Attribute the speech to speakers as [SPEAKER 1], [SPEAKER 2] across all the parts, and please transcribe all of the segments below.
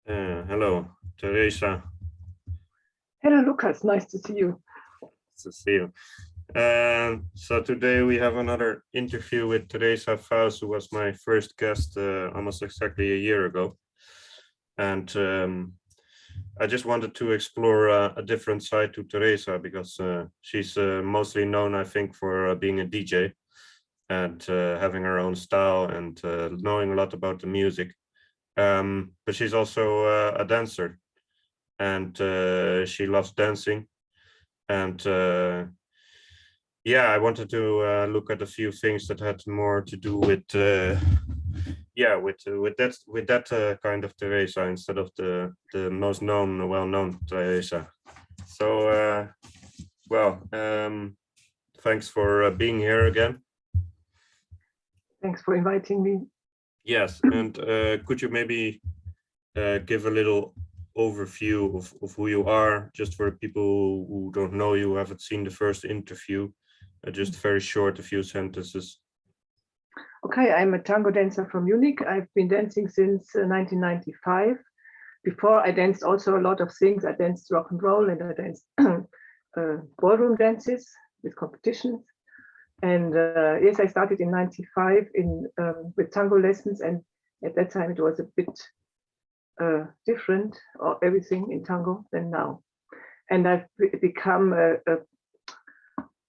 [SPEAKER 1] Hello, Theresa.
[SPEAKER 2] Hello, Lucas. Nice to see you.
[SPEAKER 1] Nice to see you. So today we have another interview with Theresa Faus, who was my first guest almost exactly a year ago. And I just wanted to explore a different side to Theresa because she's mostly known, I think, for being a DJ and having her own style and knowing a lot about the music. But she's also a dancer, and she loves dancing. And yeah, I wanted to look at a few things that had more to do with that kind of Teresa instead of the most known, well-known Teresa. So thanks for being here again.
[SPEAKER 2] Thanks for inviting me.
[SPEAKER 1] Yes, and could you maybe give a little overview of who you are, just for people who don't know you, haven't seen the first interview, just very short, a few sentences.
[SPEAKER 2] Okay, I'm a tango dancer from Munich. I've been dancing since 1995. Before I danced also a lot of things. I danced rock and roll and I danced ballroom dances with competitions. And yes, I started in 95 with tango lessons, and at that time it was a bit different, or everything in tango than now. And I've become a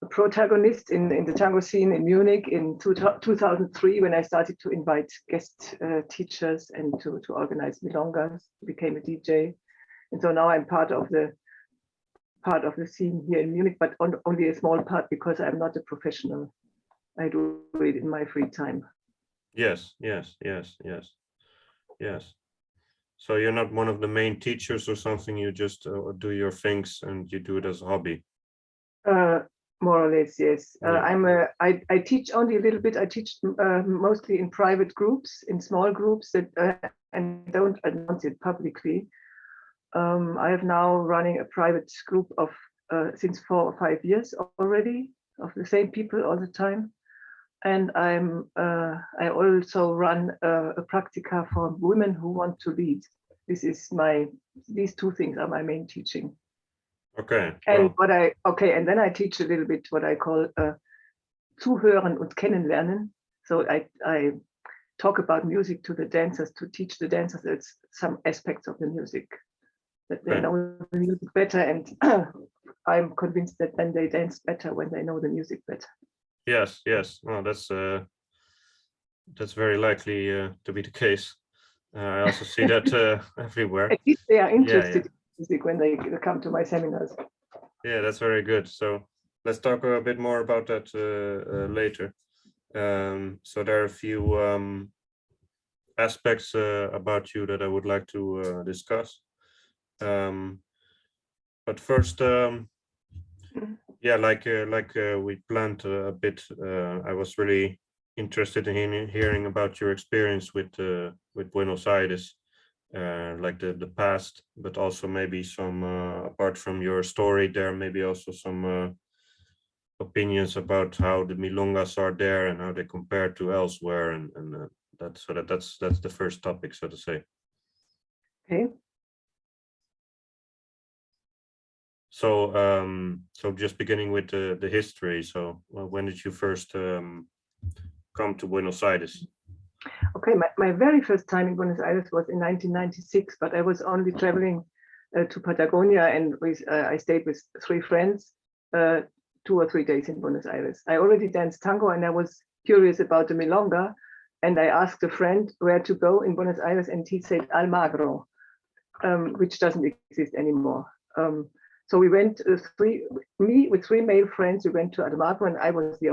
[SPEAKER 2] protagonist in the tango scene in Munich in 2003 when I started to invite guest teachers and to organize milongas, became a DJ. And so now I'm part of the scene here in Munich, but only a small part because I'm not a professional. I do it in my free time.
[SPEAKER 1] Yes. So you're not one of the main teachers or something, you just do your things and you do it as a hobby?
[SPEAKER 2] More or less, yes.
[SPEAKER 1] Yeah.
[SPEAKER 2] I teach only a little bit. I teach mostly in private groups, in small groups that and don't announce it publicly. I have now running a private group of since 4 or 5 years already, of the same people all the time. And I also run a practica for women who want to lead. These two things are my main teaching.
[SPEAKER 1] Okay.
[SPEAKER 2] And and then I teach a little bit what I call zuhören und kennenlernen. So I talk about music to the dancers, to teach the dancers some aspects of the music, that they know the music better, and I'm convinced that then they dance better when they know the music better.
[SPEAKER 1] Yes. Well, that's very likely to be the case. I also see that everywhere.
[SPEAKER 2] At least they are interested in music when they come to my seminars.
[SPEAKER 1] Yeah, that's very good. So let's talk a bit more about that later. So there are a few aspects about you that I would like to discuss. But first, we planned a bit. I was really interested in hearing about your experience with Buenos Aires, like the past, but also maybe some apart from your story there, maybe also some opinions about how the milongas are there and how they compare to elsewhere, and that's the first topic, so to say.
[SPEAKER 2] Okay.
[SPEAKER 1] So just beginning with the history. So when did you first come to Buenos Aires?
[SPEAKER 2] Okay, my very first time in Buenos Aires was in 1996, but I was only traveling to Patagonia, and I stayed with 3 friends 2 or 3 days in Buenos Aires. I already danced tango and I was curious about the milonga, and I asked a friend where to go in Buenos Aires, and he said Almagro, which doesn't exist anymore. So we went, me with 3 male friends, we went to Almagro, and I was the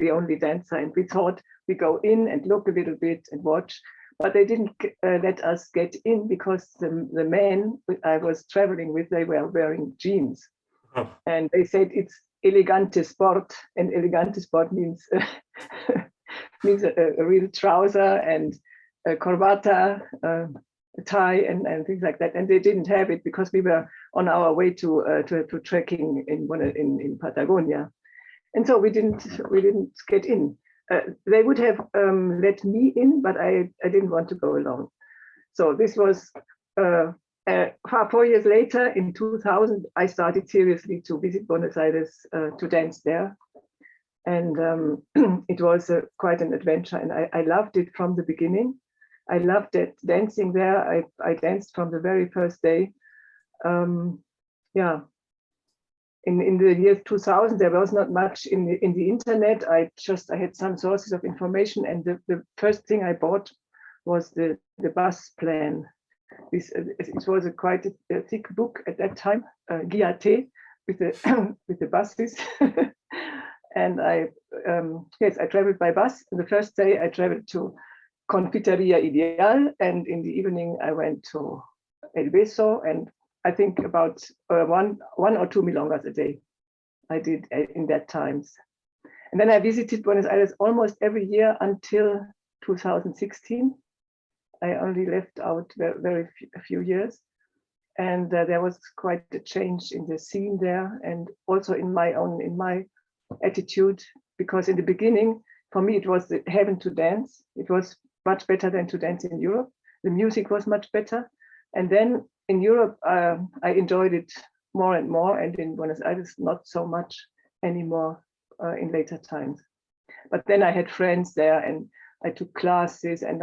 [SPEAKER 2] only dancer, and we thought we go in and look a little bit and watch, but they didn't let us get in because the men I was traveling with, they were wearing jeans. Oh. And they said it's elegante sport, and elegante sport means means a real trouser and a corbata, a tie, and things like that. And they didn't have it because we were on our way to trekking in Patagonia, and so we didn't get in. They would have let me in, but I didn't want to go alone. So this was 4 years later, in 2000, I started seriously to visit Buenos Aires to dance there. And it was quite an adventure, and I loved it from the beginning. I loved it dancing there. I danced from the very first day. Yeah. In the year 2000, there was not much in the internet. I had some sources of information, and the first thing I bought was the bus plan. It was quite a thick book at that time, Guiate, with the with the buses. And I traveled by bus. The first day I traveled to Confiteria Ideal, and in the evening I went to El Beso, and I think about one or two milongas a day I did in that times. And then I visited Buenos Aires almost every year until 2016. I only left out very few years, and there was quite a change in the scene there, and also in my attitude, because in the beginning for me it was the heaven to dance. It was much better than to dance in Europe. The music was much better, and then in Europe I enjoyed it more and more, and in Buenos Aires not so much anymore in later times. But then I had friends there, and I took classes, and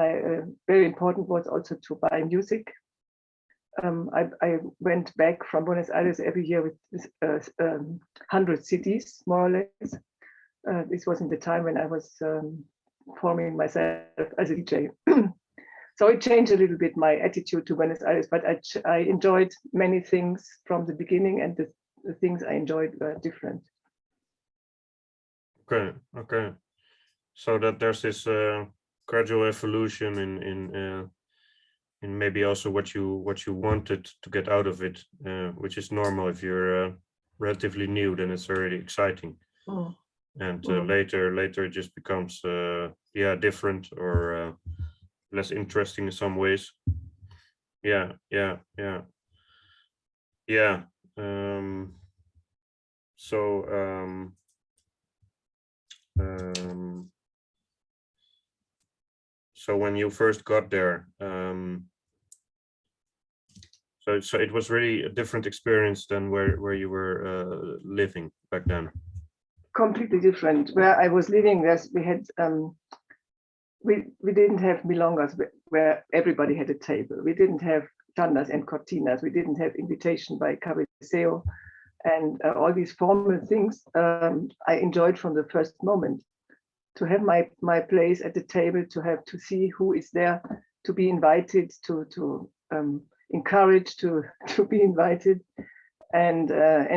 [SPEAKER 2] very important was also to buy music. I went back from Buenos Aires every year with 100 CDs, more or less. This was in the time when I was forming myself as a DJ. So it changed a little bit my attitude to Buenos Aires, but I enjoyed many things from the beginning, and the things I enjoyed were different.
[SPEAKER 1] Okay. So that there's this gradual evolution in maybe also what you wanted to get out of it, which is normal. If you're relatively new, then it's already exciting.
[SPEAKER 2] Mm.
[SPEAKER 1] And later it just becomes different or less interesting in some ways. Yeah. So when you first got there, so it was really a different experience than where you were living back then.
[SPEAKER 2] Completely different. Where I was living, we had we didn't have milongas where everybody had a table. We didn't have tandas and cortinas. We didn't have invitation by cabeceo and all these formal things. I enjoyed from the first moment to have my place at the table, to see who is there, to be invited, to encourage to be invited, and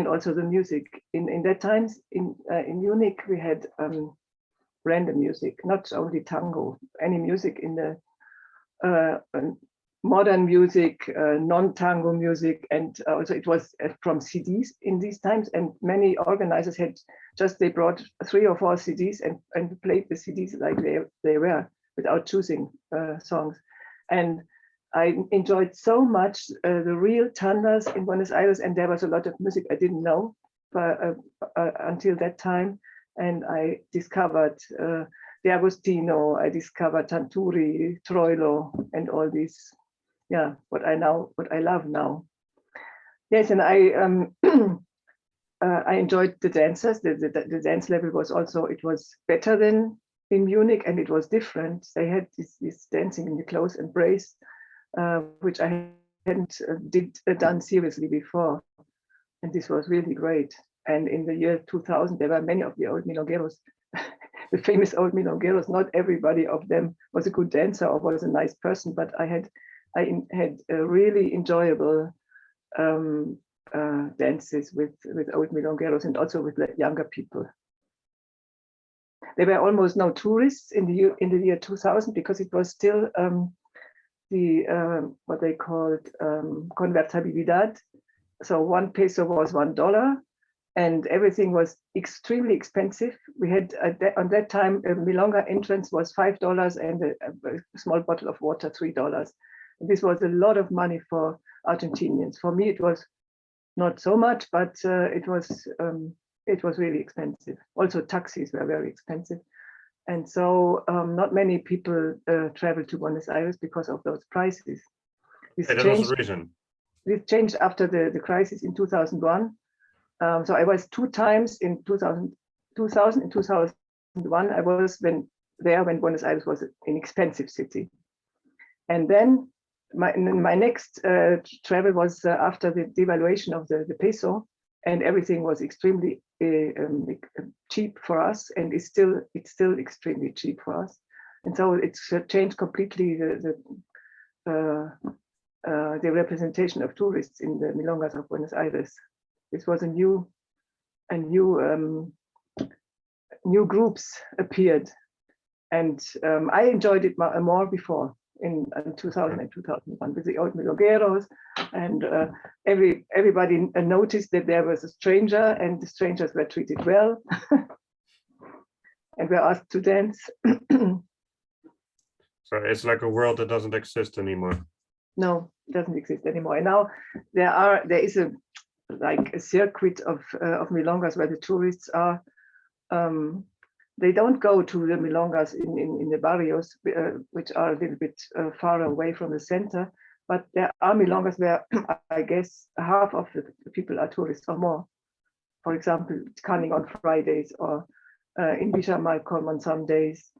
[SPEAKER 2] also the music. In that times in Munich we had random music, not only tango, any music in the modern music, non-tango music, and also it was from CDs in these times, and many organizers they brought 3 or 4 CDs and played the CDs like they were without choosing songs. And I enjoyed so much the real tandas in Buenos Aires, and there was a lot of music I didn't know until that time. And I discovered De Agostino, I discovered Tanturi, Troilo, and all these, what I love now. Yes, and I enjoyed the dancers. The dance level was also, it was better than in Munich, and it was different. They had this dancing in the close embrace, which I hadn't done seriously before, and this was really great. And in the year 2000, there were many of the old milongueros, the famous old milongueros. Not everybody of them was a good dancer or was a nice person, but I had a really enjoyable dances with old milongueros and also with younger people. There were almost no tourists in the year 2000 because it was still what they called convertibilidad. So 1 peso was $1. And everything was extremely expensive. We had on that time a milonga entrance was $5 and a small bottle of water $3. This was a lot of money for Argentinians. For me, it was not so much, but it was really expensive. Also, taxis were very expensive, and so not many people traveled to Buenos Aires because of those prices. This
[SPEAKER 1] Hey, that was the reason.
[SPEAKER 2] This changed after the crisis in 2001. So I was 2 times in 2000 and 2001. I was when Buenos Aires was an expensive city. And then my next travel was after the devaluation of the peso, and everything was extremely cheap for us, and it's still extremely cheap for us. And so it's changed completely the representation of tourists in the milongas of Buenos Aires. This was a new groups appeared, and I enjoyed it more before in 2000 and 2001 with the old milongueros, and everybody noticed that there was a stranger, and the strangers were treated well and were asked to dance.
[SPEAKER 1] So it's like a world that doesn't exist anymore.
[SPEAKER 2] No, it doesn't exist anymore. And now there is a circuit of milongas where the tourists are. They don't go to the milongas in the barrios, which are a little bit far away from the center, but there are milongas where I guess half of the people are tourists or more. For example, Canning on Fridays, or in Villa Malcolm on some days.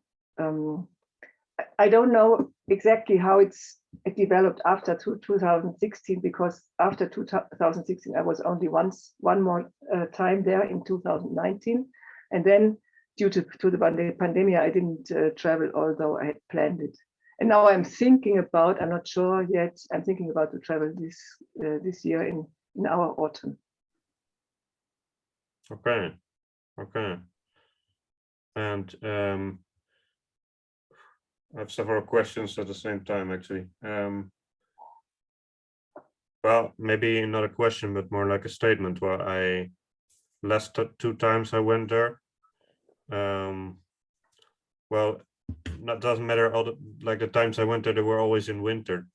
[SPEAKER 2] I don't know exactly how it developed after 2016, because after 2016 I was only one more time there in 2019, and then due to the pandemic I didn't travel, although I had planned it. And now I'm thinking about, I'm not sure yet, I'm thinking about to travel this year in our autumn.
[SPEAKER 1] Okay. And I have several questions at the same time, actually. Well, maybe not a question, but more like a statement. Well, last 2 times I went there. Well, that doesn't matter. The times I went there, they were always in winter.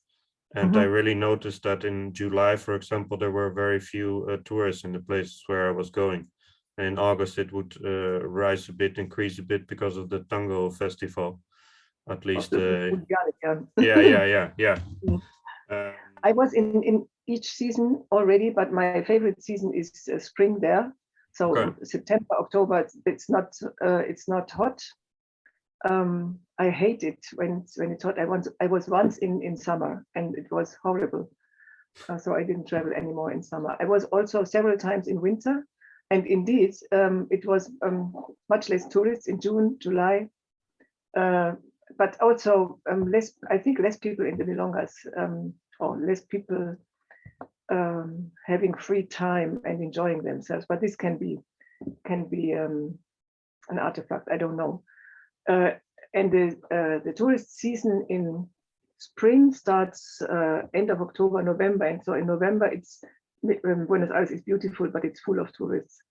[SPEAKER 1] And I really noticed that in July, for example, there were very few tourists in the places where I was going. And in August, it would rise a bit, increase a bit because of the tango festival. At least, yeah.
[SPEAKER 2] I was in each season already, but my favorite season is spring there. So okay. September, October, it's not hot. I hate it when it's hot. I was once in summer, and it was horrible. So I didn't travel anymore in summer. I was also several times in winter, and indeed, it was much less tourists in June, July. But also I think less people in the milongas, or less people having free time and enjoying themselves. But this can be an artifact. I don't know. And the tourist season in spring starts end of October, November, and so in November Buenos Aires is beautiful, but it's full of tourists.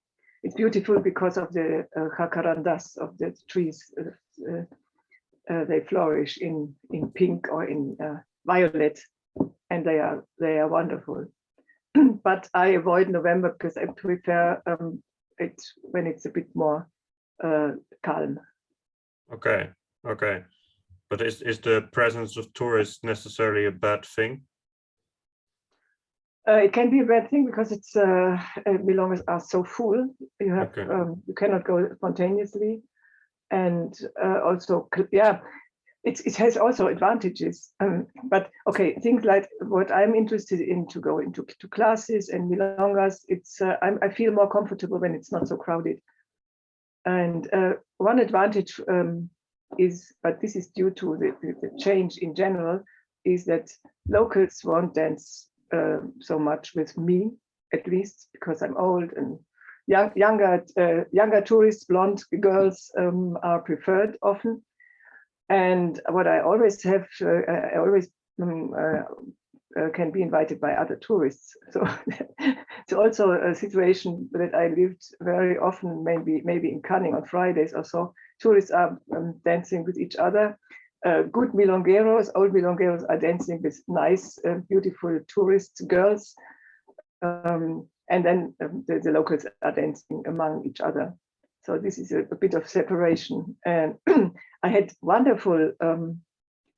[SPEAKER 2] It's beautiful because of the jacarandas, of the trees. They flourish in pink or in violet, and they are wonderful. But I avoid November because I prefer it when it's a bit more calm.
[SPEAKER 1] Okay. But is the presence of tourists necessarily a bad thing?
[SPEAKER 2] It can be a bad thing because it's milongas are so full. You have you cannot go spontaneously. And also, yeah, it has also advantages. But okay, things like what I'm interested in, to go into classes and milongas, I feel more comfortable when it's not so crowded. And one advantage is, but this is due to the change in general, is that locals won't dance so much with me, at least because I'm old, and younger tourists, blonde girls are preferred often. And what I always have, I always can be invited by other tourists. So it's also a situation that I lived very often, maybe in Canning on Fridays or so. Tourists are dancing with each other. Good milongueros, old milongueros are dancing with nice, beautiful tourist girls. And then the locals are dancing among each other. So this is a bit of separation. And I had wonderful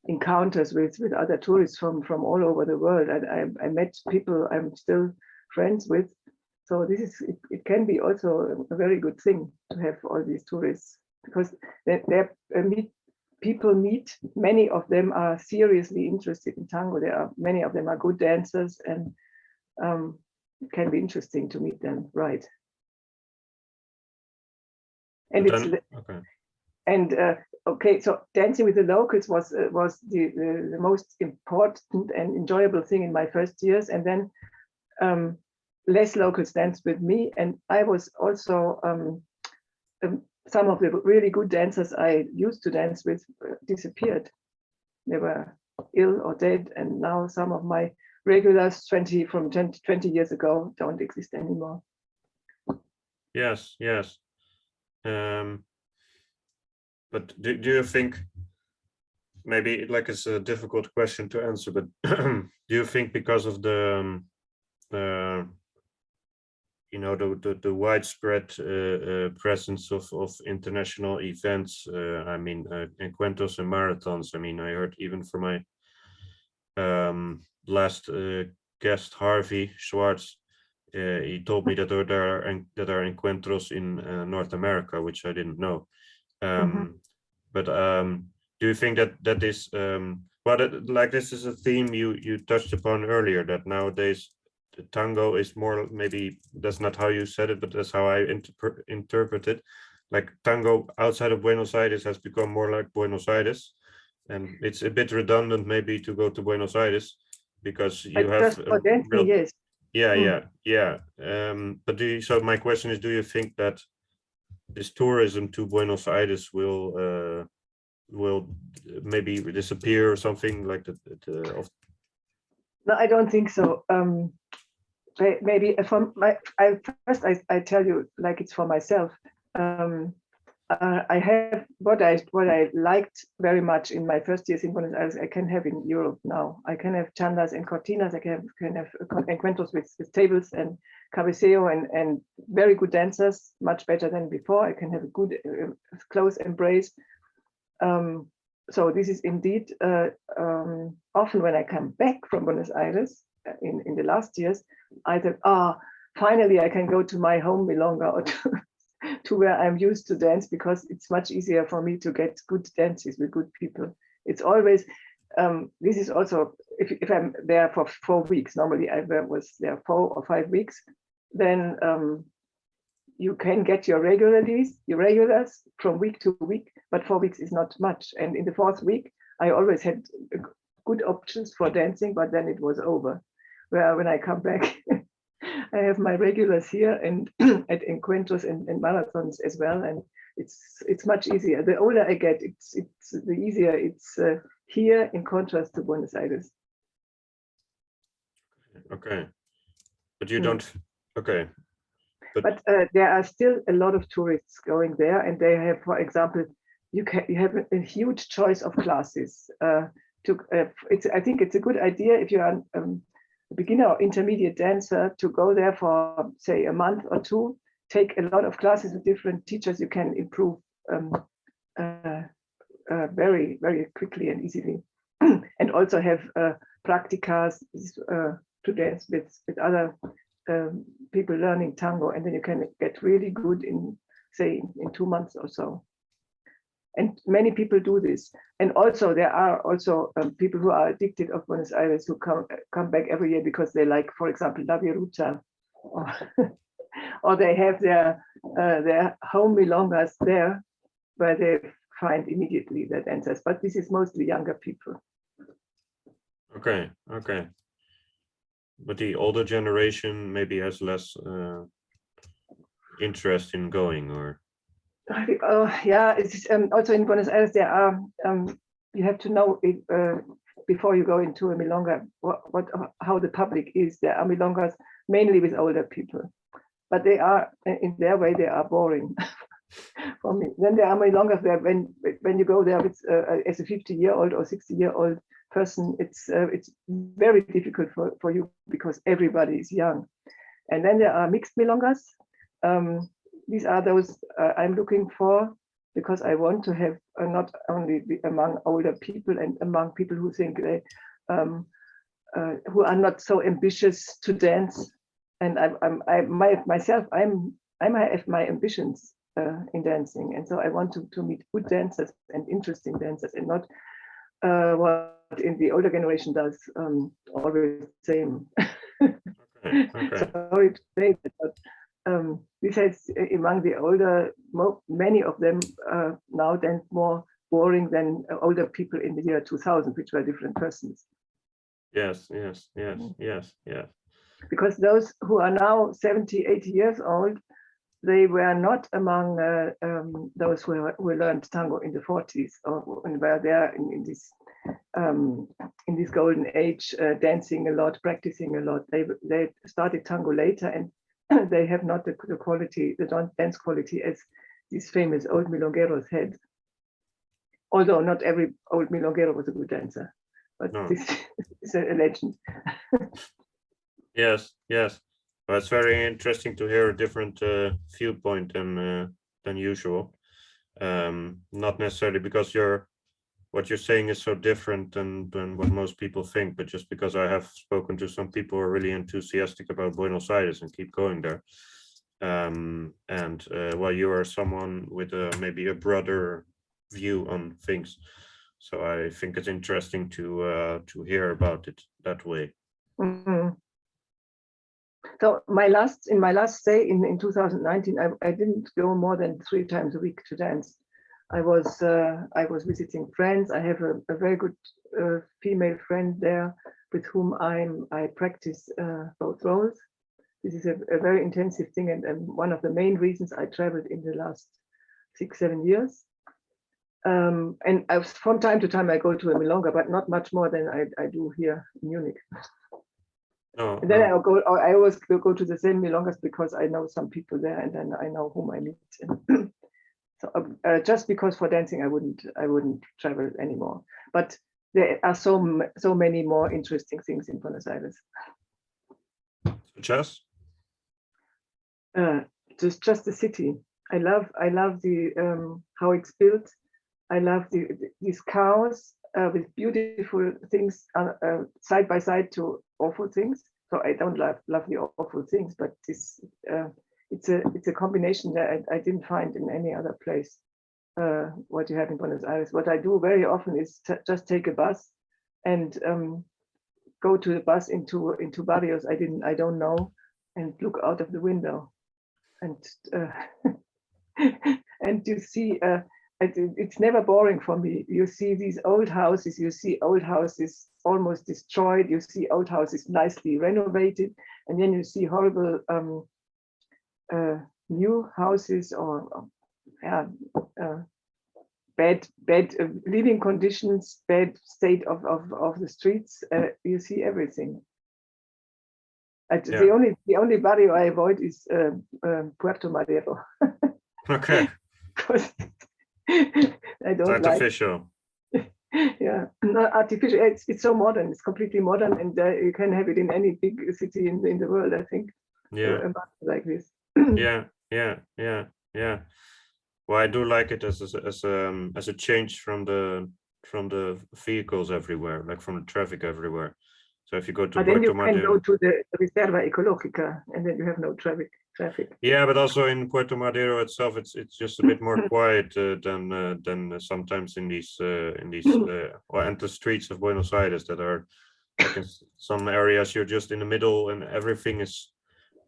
[SPEAKER 2] encounters with other tourists from all over the world. I met people I'm still friends with. So this is it can be also a very good thing to have all these tourists, because people meet, many of them are seriously interested in tango. Many of them are good dancers, and it can be interesting to meet them, right? And okay, so dancing with the locals was the most important and enjoyable thing in my first years, and then less locals danced with me, and I was also some of the really good dancers I used to dance with disappeared. They were ill or dead, and now some of my regulars 20 years ago don't exist anymore.
[SPEAKER 1] Yes. But do you think, maybe like it's a difficult question to answer, but do you think because of the the widespread presence of international events, I mean, Encuentros and marathons, I mean, I heard even from my last guest, Harvey Schwartz, he told me that there are Encuentros in North America, which I didn't know. But do you think that is like this is a theme you touched upon earlier, that nowadays the tango is more, maybe that's not how you said it, but that's how I interpret it, like tango outside of Buenos Aires has become more like Buenos Aires, and it's a bit redundant maybe to go to Buenos Aires because you have
[SPEAKER 2] yes.
[SPEAKER 1] Yeah. But so my question is, do you think that this tourism to Buenos Aires will maybe disappear or something like that?
[SPEAKER 2] No, I don't think so. Maybe I tell you, like, it's for myself. I have what I liked very much in my first years in Buenos Aires, I can have in Europe now. I can have chandas and cortinas. I can have encuentros with tables and cabeceo and very good dancers, much better than before. I can have a good close embrace. So this is indeed often when I come back from Buenos Aires in the last years, I thought, finally I can go to my home milonga or to where I'm used to dance, because it's much easier for me to get good dances with good people. It's always, this is also, if I'm there for 4 weeks, normally I was there 4 or 5 weeks, then you can get your regulars from week to week, but 4 weeks is not much. And in the 4th week, I always had good options for dancing, but then it was over. Where when I come back, I have my regulars here and at Encuentros and marathons as well, and it's much easier. The older I get, it's the easier it's here, in contrast to Buenos Aires.
[SPEAKER 1] Okay, but you don't. Okay,
[SPEAKER 2] but there are still a lot of tourists going there, and they have, for example, you have a huge choice of classes. I think it's a good idea if you are a beginner or intermediate dancer to go there for, say, a month or 2, take a lot of classes with different teachers. You can improve very, very quickly and easily. And also have practicas to dance with other people learning tango, and then you can get really good in, say, in 2 months or so. And many people do this. And also there are also people who are addicted of Buenos Aires who come back every year because they like, for example, La Viruta, or they have their home milongas there, where they find immediately their dancers. But this is mostly younger people.
[SPEAKER 1] Okay. But the older generation maybe has less interest in going, or?
[SPEAKER 2] Yeah, it's also in Buenos Aires there are, you have to know before you go into a milonga how the public is. There are milongas mainly with older people, but they are, in their way, they are boring for me. Then there are milongas where when you go there with as a 50-year-old or 60-year-old person, it's very difficult for you because everybody is young. And then there are mixed milongas. These are those I'm looking for. because I want to have not only among older people and among people who think they who are not so ambitious to dance, and I have my ambitions in dancing, and so I want to meet good dancers and interesting dancers, and not what in the older generation does, always the same.
[SPEAKER 1] Okay.
[SPEAKER 2] Sorry to say that, but besides, among the older, many of them now dance more boring than older people in the year 2000, which were different persons.
[SPEAKER 1] Yes.
[SPEAKER 2] Because those who are now 70, 80 years old, they were not among those who learned tango in the 40s, or were there in this golden age, dancing a lot, practicing a lot. They started tango later, and they have not the quality, the dance quality, as these famous old milongueros had. Although not every old milonguero was a good dancer, but
[SPEAKER 1] No.
[SPEAKER 2] this is a legend.
[SPEAKER 1] Yes. Well, it's very interesting to hear a different viewpoint than usual. Not necessarily because what you're saying is so different than what most people think, but just because I have spoken to some people who are really enthusiastic about Buenos Aires and keep going there. While you are someone with maybe a broader view on things, so I think it's interesting to hear about it that way.
[SPEAKER 2] Mm-hmm. So in my last stay in 2019, I didn't go more than 3 times a week to dance. I was visiting friends. I have a very good female friend there with whom I practice both roles. This is a very intensive thing, and one of the main reasons I traveled in the last 6-7 years. And from time to time I go to a milonga, but not much more than I do here in Munich.
[SPEAKER 1] No,
[SPEAKER 2] and then
[SPEAKER 1] no.
[SPEAKER 2] I always go to the same milongas because I know some people there, and then I know whom I meet. So just because for dancing I wouldn't travel anymore. But there are so many more interesting things in Buenos Aires.
[SPEAKER 1] Just
[SPEAKER 2] the city. I love the how it's built. I love these cows with beautiful things side by side to awful things. So I don't love the awful things, but this it's a combination that I didn't find in any other place. What you have in Buenos Aires. What I do very often is just take a bus and go to the bus into barrios I don't know, and look out of the window, and and you see. It's never boring for me. You see these old houses. You see old houses almost destroyed. You see old houses nicely renovated, and then you see horrible new houses or bad living conditions, bad state of the streets. You see everything. The only barrio I avoid is Puerto Madero.
[SPEAKER 1] Okay.
[SPEAKER 2] I don't
[SPEAKER 1] it's artificial.
[SPEAKER 2] Yeah, not artificial. It's so modern. It's completely modern, and you can have it in any big city in the world, I think.
[SPEAKER 1] Yeah.
[SPEAKER 2] Like this.
[SPEAKER 1] Yeah. Well, I do like it as a change from the vehicles everywhere, like from the traffic everywhere. So if you go to
[SPEAKER 2] then you
[SPEAKER 1] Puerto
[SPEAKER 2] can
[SPEAKER 1] Madero,
[SPEAKER 2] go to the Reserva Ecológica, and then you have no traffic.
[SPEAKER 1] Yeah, but also in Puerto Madero itself, it's just a bit more quiet than sometimes in these or and the streets of Buenos Aires that are like in some areas you're just in the middle and everything is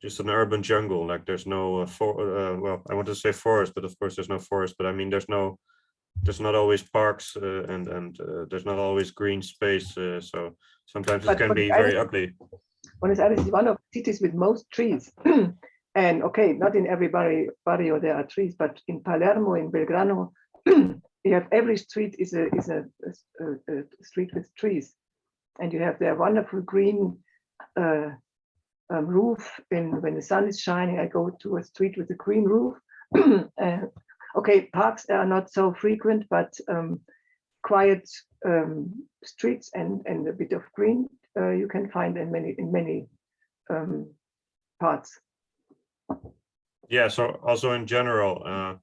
[SPEAKER 1] just an urban jungle. Like there's no well, I want to say forest, but of course there's no forest. But I mean there's not always parks and there's not always green space. So sometimes it can be very ugly.
[SPEAKER 2] Buenos Aires is one of the cities with most trees. And okay, not in every barrio there are trees, but in Palermo, in Belgrano, you have every street is a street with trees, and you have their wonderful green roof. And when the sun is shining, I go to a street with a green roof. Okay, parks are not so frequent, but quiet streets and a bit of green you can find in many parts.
[SPEAKER 1] Yeah, so also in general,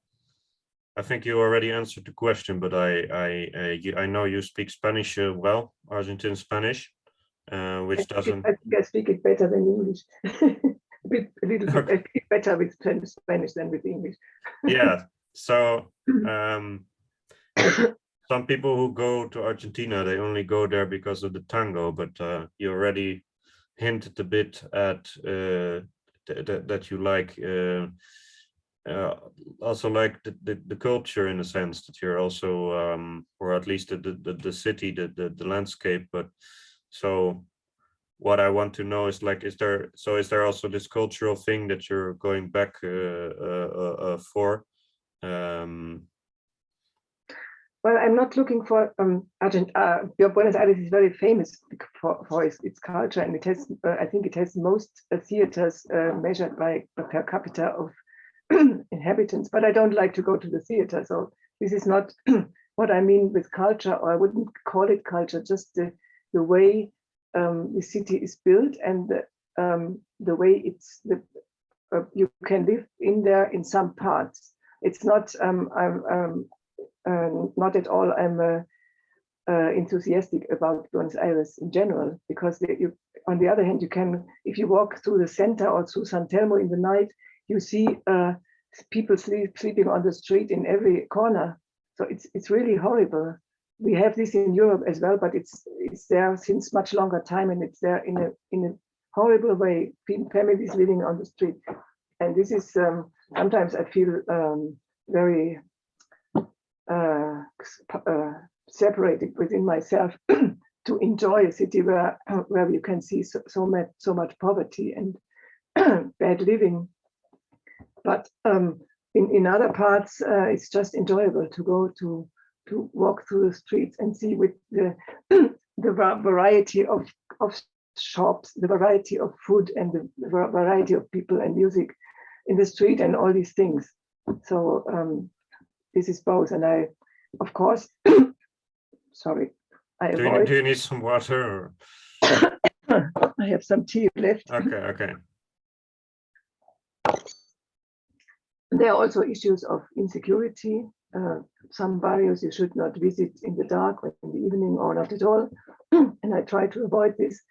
[SPEAKER 1] I think you already answered the question, but I know you speak Spanish well, Argentine Spanish, which doesn't.
[SPEAKER 2] I think I speak it better than English. A little bit. I speak better with Spanish than with English.
[SPEAKER 1] Yeah. So some people who go to Argentina, they only go there because of the tango. But you already hinted a bit at that you like. Also like the culture, in a sense, that you're also or at least the city, the landscape. But so what I want to know is like, is there also this cultural thing that you're going back for?
[SPEAKER 2] Well, I'm not looking for Buenos Aires is very famous for its culture, and it has I think it has most theaters measured by per capita of inhabitants, but I don't like to go to the theater. So this is not what I mean with culture, or I wouldn't call it culture, just the way the city is built, and the way it's you can live in there in some parts. It's not not at all I'm enthusiastic about Buenos Aires in general, because on the other hand, you can, if you walk through the center or through San Telmo in the night, you see people sleeping on the street in every corner. So it's really horrible. We have this in Europe as well, but it's there since much longer time, and it's there in a horrible way. Families living on the street, and this is sometimes I feel very separated within myself to enjoy a city where you can see so much poverty and bad living. But in other parts, it's just enjoyable to go to walk through the streets and see with the variety of shops, the variety of food, and the variety of people and music in the street, and all these things. So this is both, and I, of course, sorry, I avoid.
[SPEAKER 1] Do you need some water? Or?
[SPEAKER 2] I have some tea left.
[SPEAKER 1] Okay.
[SPEAKER 2] There are also issues of insecurity. Some barrios you should not visit in the dark or in the evening, or not at all. And I try to avoid this.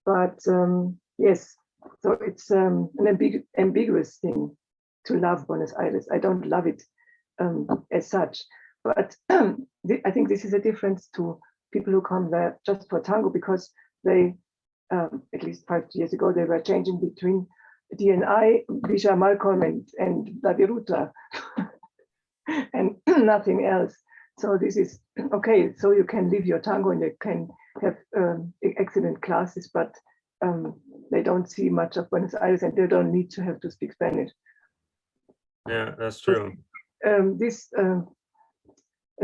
[SPEAKER 2] But yes, so it's an ambiguous thing to love Buenos Aires. I don't love it as such. But I think this is a difference to people who come there just for tango, because they, at least 5 years ago, they were changing between DNI, Villa Malcolm, and La Viruta, and nothing else. So this is okay. So you can live your tango, and you can have excellent classes, but they don't see much of Buenos Aires, and they don't need to have to speak Spanish.
[SPEAKER 1] Yeah, that's true.
[SPEAKER 2] This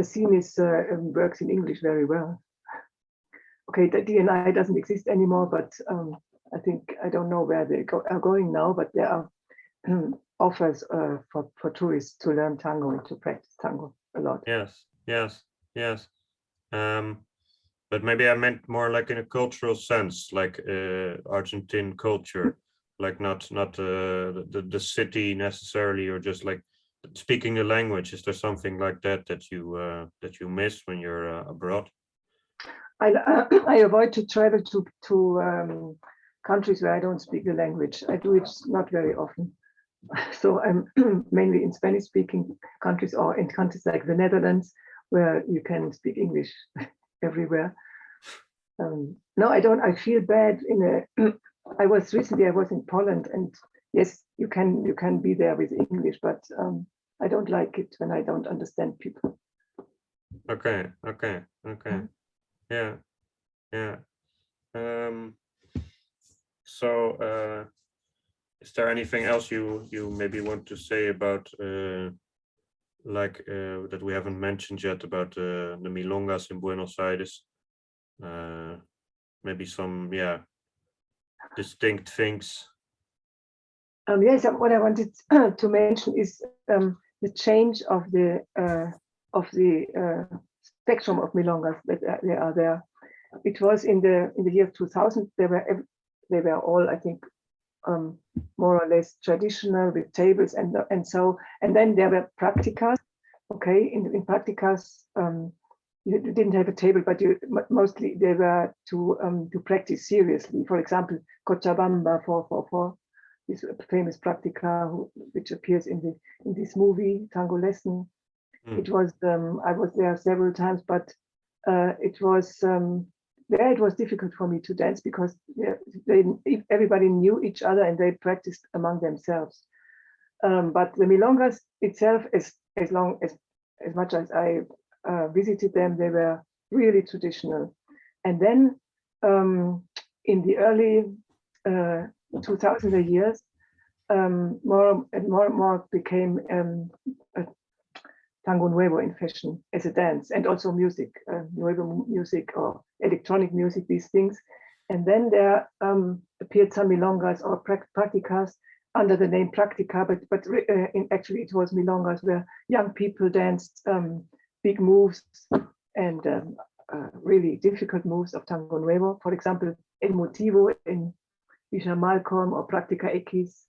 [SPEAKER 2] scene is works in English very well. Okay, the DNI doesn't exist anymore, but I think, I don't know where they are going now, but there are offers for tourists to learn tango and to practice tango a lot.
[SPEAKER 1] Yes. But maybe I meant more like in a cultural sense, like Argentine culture, like not the city necessarily, or just like speaking the language. Is there something like that you miss when you're abroad?
[SPEAKER 2] I avoid to travel to countries where I don't speak the language. I do it not very often. So I'm mainly in Spanish-speaking countries, or in countries like the Netherlands, where you can speak English everywhere. No, I don't. I feel bad. I was in Poland, and yes, you can be there with English, but I don't like it when I don't understand people.
[SPEAKER 1] Okay. Yeah. So is there anything else you maybe want to say about that we haven't mentioned yet about the milongas in Buenos Aires? Maybe some distinct things.
[SPEAKER 2] Yes, what I wanted to mention is the change of the spectrum of milongas that they are there. It was in the year 2000. They were all, I think, more or less traditional, with tables and then there were practicas, okay, in practicas, you didn't have a table, but you mostly they were to practice seriously. For example, Cochabamba 444, this famous practica which appears in this movie Tango Lesson. It was I was there several times, but it was there. It was difficult for me to dance because everybody knew each other and they practiced among themselves. But the milongas itself, as much as I visited them, they were really traditional. And then in the early 2000 years, more and more became tango nuevo in fashion as a dance, and also music, nuevo music or electronic music, these things. And then there appeared some milongas or practicas under the name practica, but actually it was milongas where young people danced big moves and really difficult moves of tango nuevo. For example, El Motivo in Villa Malcolm or Practica X.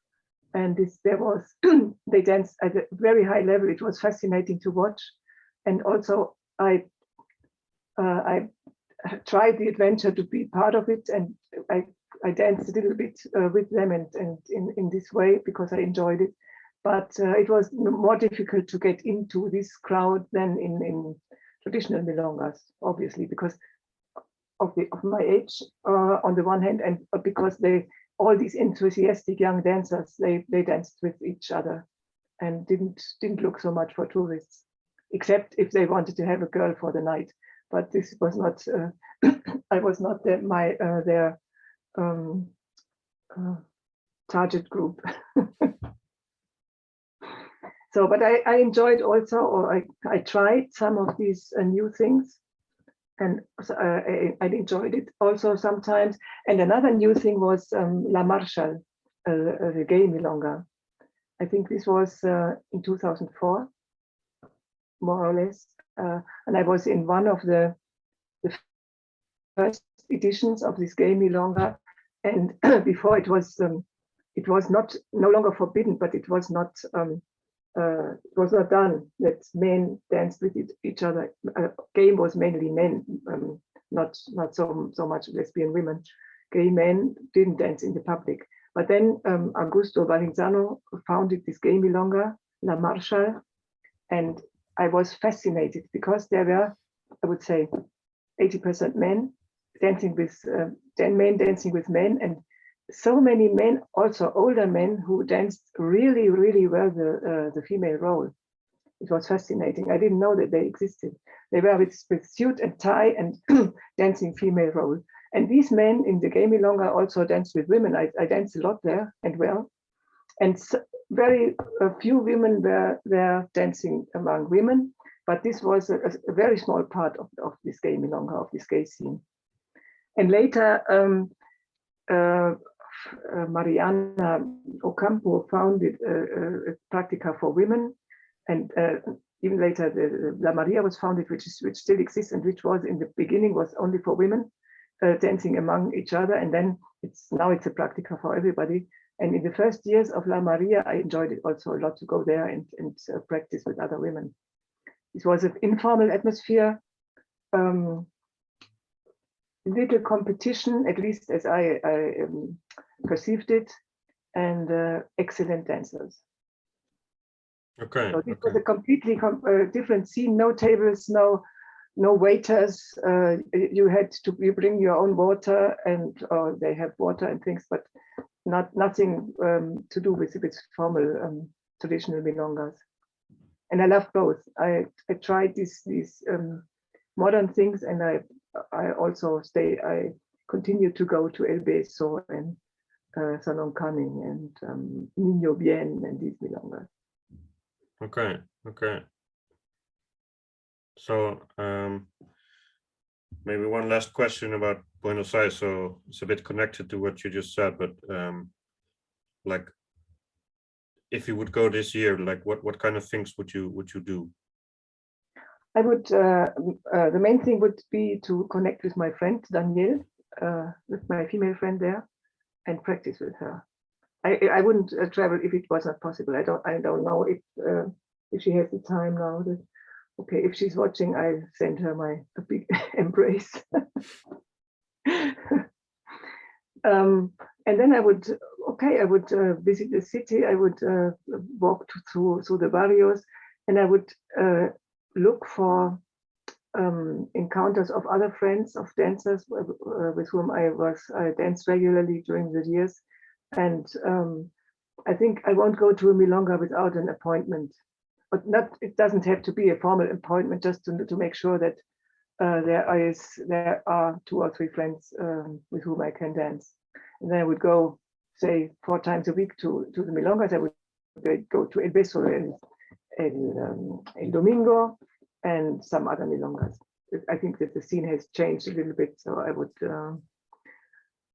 [SPEAKER 2] And they danced at a very high level. It was fascinating to watch. And also I tried the adventure to be part of it. And I danced a little bit with them and in this way because I enjoyed it. But it was more difficult to get into this crowd than in traditional milongas, obviously, because of my age on the one hand, and because all these enthusiastic young dancers, they danced with each other and didn't look so much for tourists, except if they wanted to have a girl for the night. But this was not, I was not their target group. So, but I enjoyed also, or I tried some of these new things. And I enjoyed it also sometimes. And another new thing was La Marshall, the gay milonga. I think this was in 2004, more or less. And I was in one of the first editions of this gay milonga. And before it was no longer forbidden, but it was not done that men danced with each other. Gay was mainly men, not so much lesbian women. Gay men didn't dance in the public. But then Augusto Valenzano founded this gay milonga, La Marshall, and I was fascinated because there were, I would say, 80% men dancing with men, and so many men, also older men, who danced really, really well the female role. It was fascinating. I didn't know that they existed. They were with suit and tie and dancing female role. And these men in the gay milonga also danced with women. I danced a lot there and well. And very few women were dancing among women, but this was a very small part of this gay milonga, of this gay scene. And later, Mariana Ocampo founded a practica for women, and even later La Maria was founded, which still exists, and which was in the beginning was only for women dancing among each other, and then now it's a practica for everybody. And in the first years of La Maria, I enjoyed it also a lot to go there and practice with other women. It was an informal atmosphere. Little competition, at least as I perceived it, and excellent dancers.
[SPEAKER 1] Okay.
[SPEAKER 2] So this was a completely different scene. No tables, no waiters. You had to bring your own water, and they have water and things, but nothing to do with formal traditional milongas. And I love both. I tried these modern things, and I also I continue to go to El Beso and Salon Canning and Niño Bien and these milongas.
[SPEAKER 1] Okay. So maybe one last question about Buenos Aires. So it's a bit connected to what you just said, but like, if you would go this year, like what kind of things would you do?
[SPEAKER 2] I would, the main thing would be to connect with my friend Danielle, with my female friend there, and practice with her. I wouldn't travel if it was not possible. I don't know if she has the time now. Okay, if she's watching, I send her a big embrace. And then I would visit the city. I would walk through the barrios, and I would look for encounters of other friends, of dancers with whom I danced regularly during the years. And I think I won't go to a milonga without an appointment. But it doesn't have to be a formal appointment, just to make sure that there are 2 or 3 friends with whom I can dance. And then I would go, say, 4 times a week to the milongas. I would go to El Beso, El Domingo, and some other milongas. I think that the scene has changed a little bit, so I would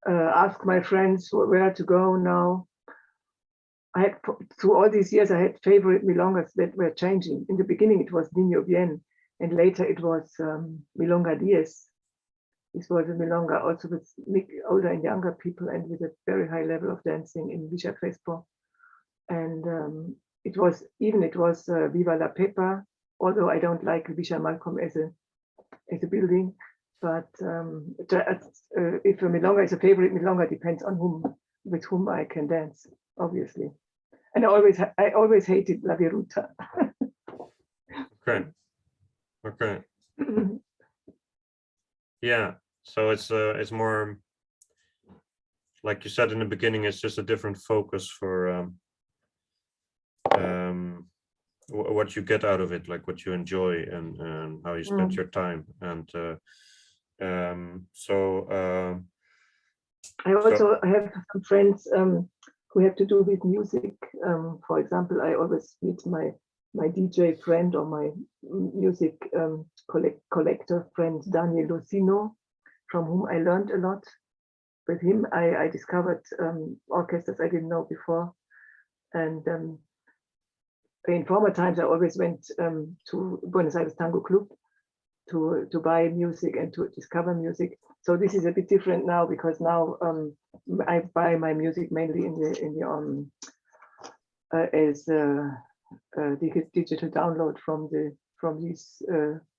[SPEAKER 2] ask my friends where to go now. Through all these years, I had favorite milongas that were changing. In the beginning, it was Niño Bien, and later it was Milonga Diez. This was a milonga also with older and younger people, and with a very high level of dancing in Villa Crespo. And it was Viva la Pepa, although I don't like Villa Malcolm as a building. But if a milonga is a favorite milonga, depends on with whom I can dance, obviously. And I always hated La Viruta.
[SPEAKER 1] Okay. Yeah, so it's more, like you said in the beginning, it's just a different focus for what you get out of it, like what you enjoy and how you spend your time. And
[SPEAKER 2] I also have some friends who have to do with music. For example, I always meet my DJ friend or my music collector friend, Daniel Lucino, from whom I learned a lot. With him, I discovered orchestras I didn't know before. And in former times, I always went to Buenos Aires Tango Club to buy music and to discover music. So this is a bit different now, because now I buy my music mainly as digital download from these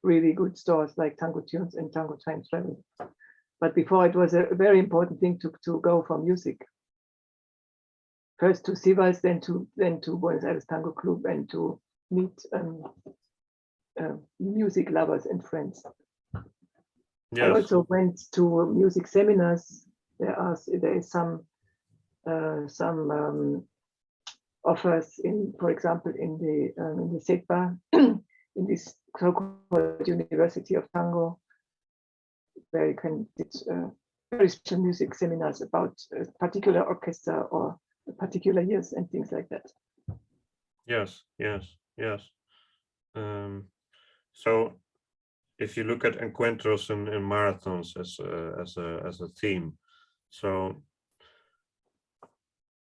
[SPEAKER 2] really good stores like Tango Tunes and Tango Time Travel. But before, it was a very important thing to go for music. First to Sivas, then to Buenos Aires Tango Club, and to meet music lovers and friends. Yes. I also went to music seminars. There is some offers for example, in the SEPA, in this so-called University of Tango, where you can get very special music seminars about a particular orchestra or particular years and things like that.
[SPEAKER 1] Yes. So if you look at Encuentros and marathons as a theme, so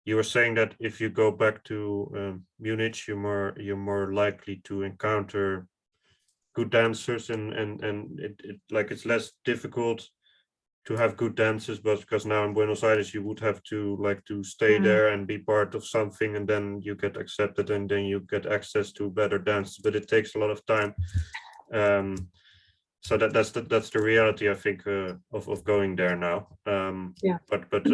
[SPEAKER 1] you were saying that if you go back to Munich, you're more likely to encounter good dancers, and it's less difficult to have good dancers, but because now in Buenos Aires you would have to stay there and be part of something, and then you get accepted, and then you get access to better dancers, but it takes a lot of time. So that's the reality, I think, of going there now. But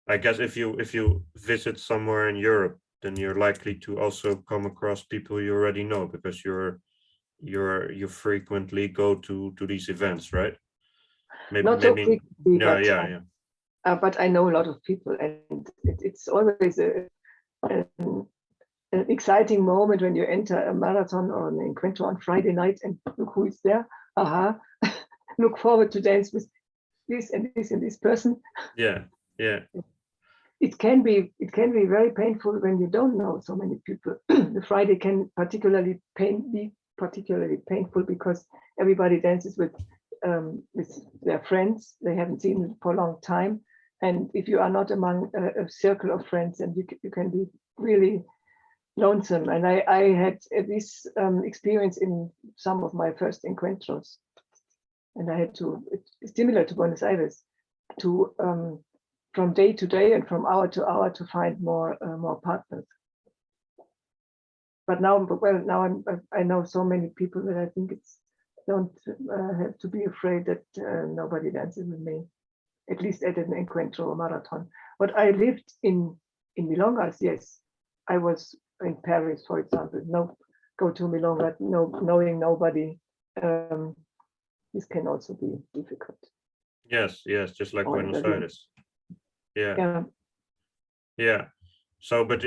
[SPEAKER 1] I guess if you visit somewhere in Europe, then you're likely to also come across people you already know, because you frequently go to these events, right?
[SPEAKER 2] Not so frequently, but I know a lot of people, and it's always an exciting moment when you enter a marathon or an encuentro on Friday night, and look who is there. Look forward to dance with this and this and this person.
[SPEAKER 1] Yeah.
[SPEAKER 2] It can be very painful when you don't know so many people. The Friday can be particularly painful because everybody dances with their friends they haven't seen for a long time, and if you are not among a circle of friends, then you can be really lonesome. And I had this experience in some of my first encuentros, and I had to, it's similar to Buenos Aires, to from day to day and from hour to hour to find more partners. But now, well, now I know so many people that I think it's don't have to be afraid that nobody dances with me, at least at an Encuentro or marathon. But I lived in Milongas, yes. I was in Paris, for example. No, go to Milonga, no, knowing nobody. This can also be difficult.
[SPEAKER 1] Yes, just like
[SPEAKER 2] Or
[SPEAKER 1] Buenos Aires. Yeah. So, but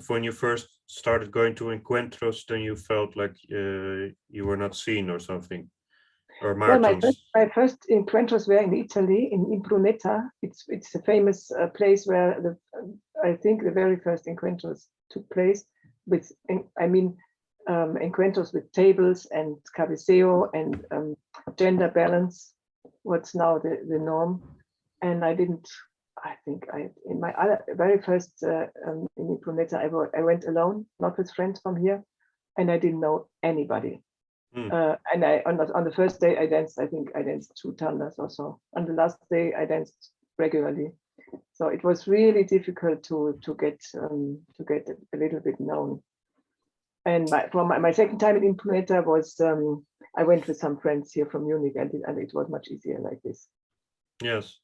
[SPEAKER 1] when you first started going to Encuentros, then you felt like you were not seen or something, or marathons.
[SPEAKER 2] Well, my first Encuentros were in Italy, in Brunetta. It's a famous place where I think the very first Encuentros took place. With, I mean, Encuentros with tables and cabeceo and gender balance. What's now the norm? And I didn't. I think in my very first in Brunetta, I went alone, not with friends from here, and I didn't know anybody. And on the first day I danced. I think I danced 2 tandas or so. On the last day I danced regularly. So it was really difficult to get a little bit known. And my second time in Brunetta was I went with some friends here from Munich, and it was much easier like this.
[SPEAKER 1] Yes.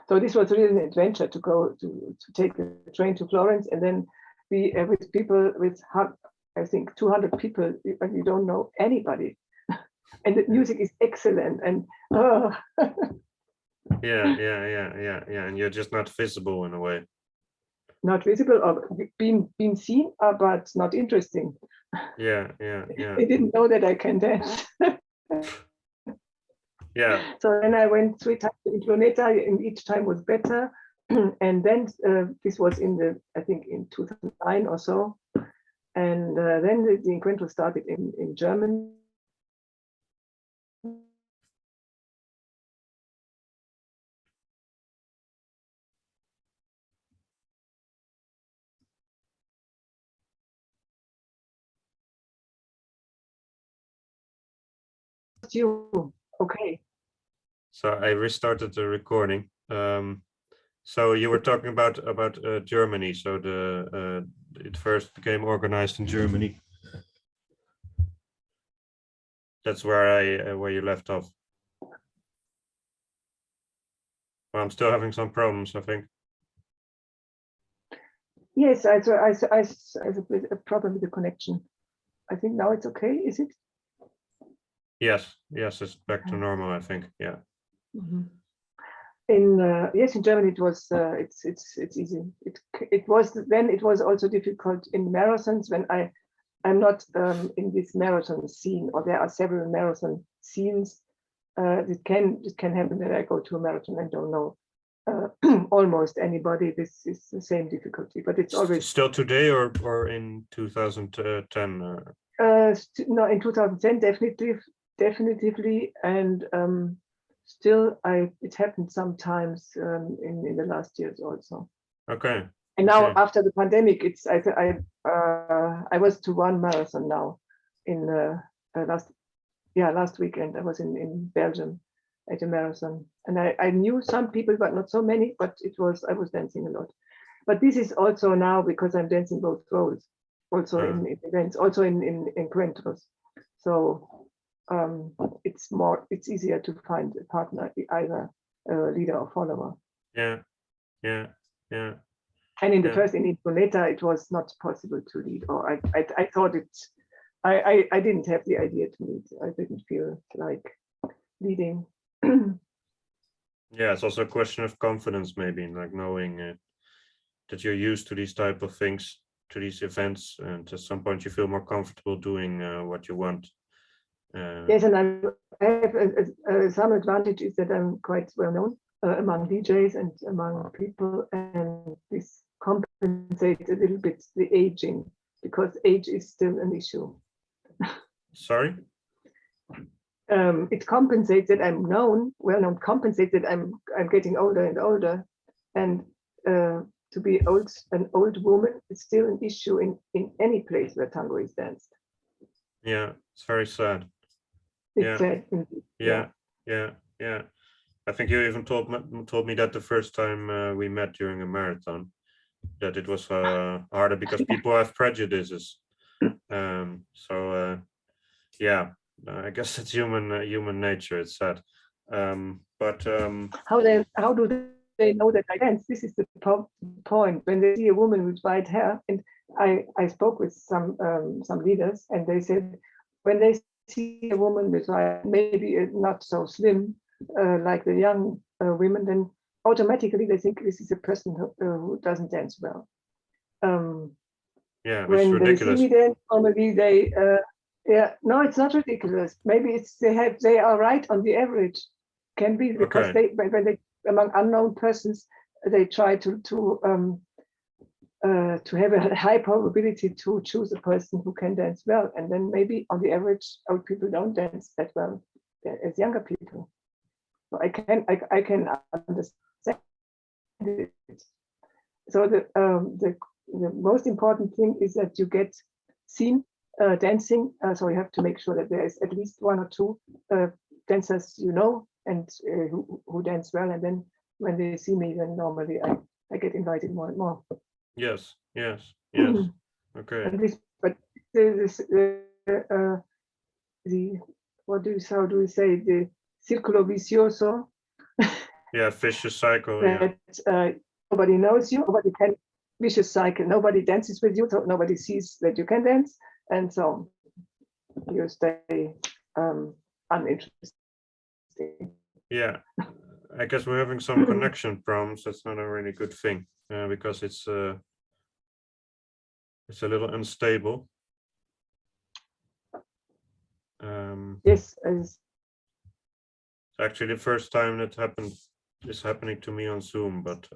[SPEAKER 2] So this was really an adventure to go to take the train to Florence and then be with people with I think 200 people, and you don't know anybody, and the music is excellent. And
[SPEAKER 1] yeah, and you're just not visible in a way.
[SPEAKER 2] Not visible or being seen, but not interesting.
[SPEAKER 1] Yeah.
[SPEAKER 2] They didn't know that I can dance.
[SPEAKER 1] Yeah.
[SPEAKER 2] So then I went 3 times in Brunetta, and each time was better. And then this was I think in 2009 or so. And then the Encuentro started in Germany. Okay.
[SPEAKER 1] So I restarted the recording. So you were talking about Germany. So it first became organized in Germany. That's where you left off. Well, I'm still having some problems, I think.
[SPEAKER 2] Yes, I have a problem with the connection. I think now it's okay. Is it?
[SPEAKER 1] Yes, it's back to normal, I think. Yeah.
[SPEAKER 2] Mm-hmm. In Germany it was it's easy. It was also difficult in marathons when I'm not in this marathon scene, or there are several marathon scenes. It can happen that I go to a marathon and don't know almost anybody. This is the same difficulty, but it's always
[SPEAKER 1] still today or in 2010.
[SPEAKER 2] No, in 2010 definitively, and still it happened sometimes in the last years also.
[SPEAKER 1] Okay.
[SPEAKER 2] And now after the pandemic, I was to 1 marathon now in last weekend. I was in Belgium at a marathon, and I knew some people, but not so many. But I was dancing a lot. But this is also now because I'm dancing both roles, also in events, also in Encuentros. So it's easier to find a partner, either a leader or follower.
[SPEAKER 1] Yeah.
[SPEAKER 2] And in the first in Brunetta, it was not possible to lead, or I thought I didn't have the idea to lead. I didn't feel like leading.
[SPEAKER 1] Yeah, it's also a question of confidence, maybe, like knowing that you're used to these type of things, to these events, and at some point you feel more comfortable doing what you want.
[SPEAKER 2] Yes, and I have some advantage is that I'm quite well known among DJs and among people, and this compensates a little bit the aging, because age is still an issue.
[SPEAKER 1] Sorry?
[SPEAKER 2] It compensates that I'm well known, compensates that I'm getting older and older, and to be an old woman is still an issue in any place where tango is danced.
[SPEAKER 1] Yeah, it's very sad.
[SPEAKER 2] It's sad.
[SPEAKER 1] Yeah. I think you even told me that the first time we met during a marathon. that it was harder because people have prejudices. Yeah, I guess it's human nature. It's sad. But
[SPEAKER 2] how do they know that I dance? This is the point. When they see a woman with white hair, and I spoke with some leaders, and they said when they see a woman with white, maybe not so slim like the young women, then automatically they think this is a person who doesn't dance well.
[SPEAKER 1] yeah, it's
[SPEAKER 2] When they see
[SPEAKER 1] ridiculous.
[SPEAKER 2] me dance, normally they no, it's not ridiculous. Maybe it's they are right on the average. Can be because
[SPEAKER 1] Okay.
[SPEAKER 2] when they among unknown persons they try to have a high probability to choose a person who can dance well, and then maybe on the average old people don't dance that well as younger people. So I can understand it. So the most important thing is that you get seen dancing. So you have to make sure that there is at least one or two dancers and who dance well. And then when they see me, then normally I get invited more and more.
[SPEAKER 1] Yes. Okay.
[SPEAKER 2] And but this how do we say, the circolo vicioso?
[SPEAKER 1] Yeah, vicious cycle.
[SPEAKER 2] That nobody knows you, nobody can, vicious cycle. Nobody dances with you, so nobody sees that you can dance, and so you stay uninterested.
[SPEAKER 1] Yeah. I guess we're having some connection problems. That's not a really good thing because it's a little unstable.
[SPEAKER 2] Yes,
[SPEAKER 1] it's actually the first time that is happening to me on Zoom, but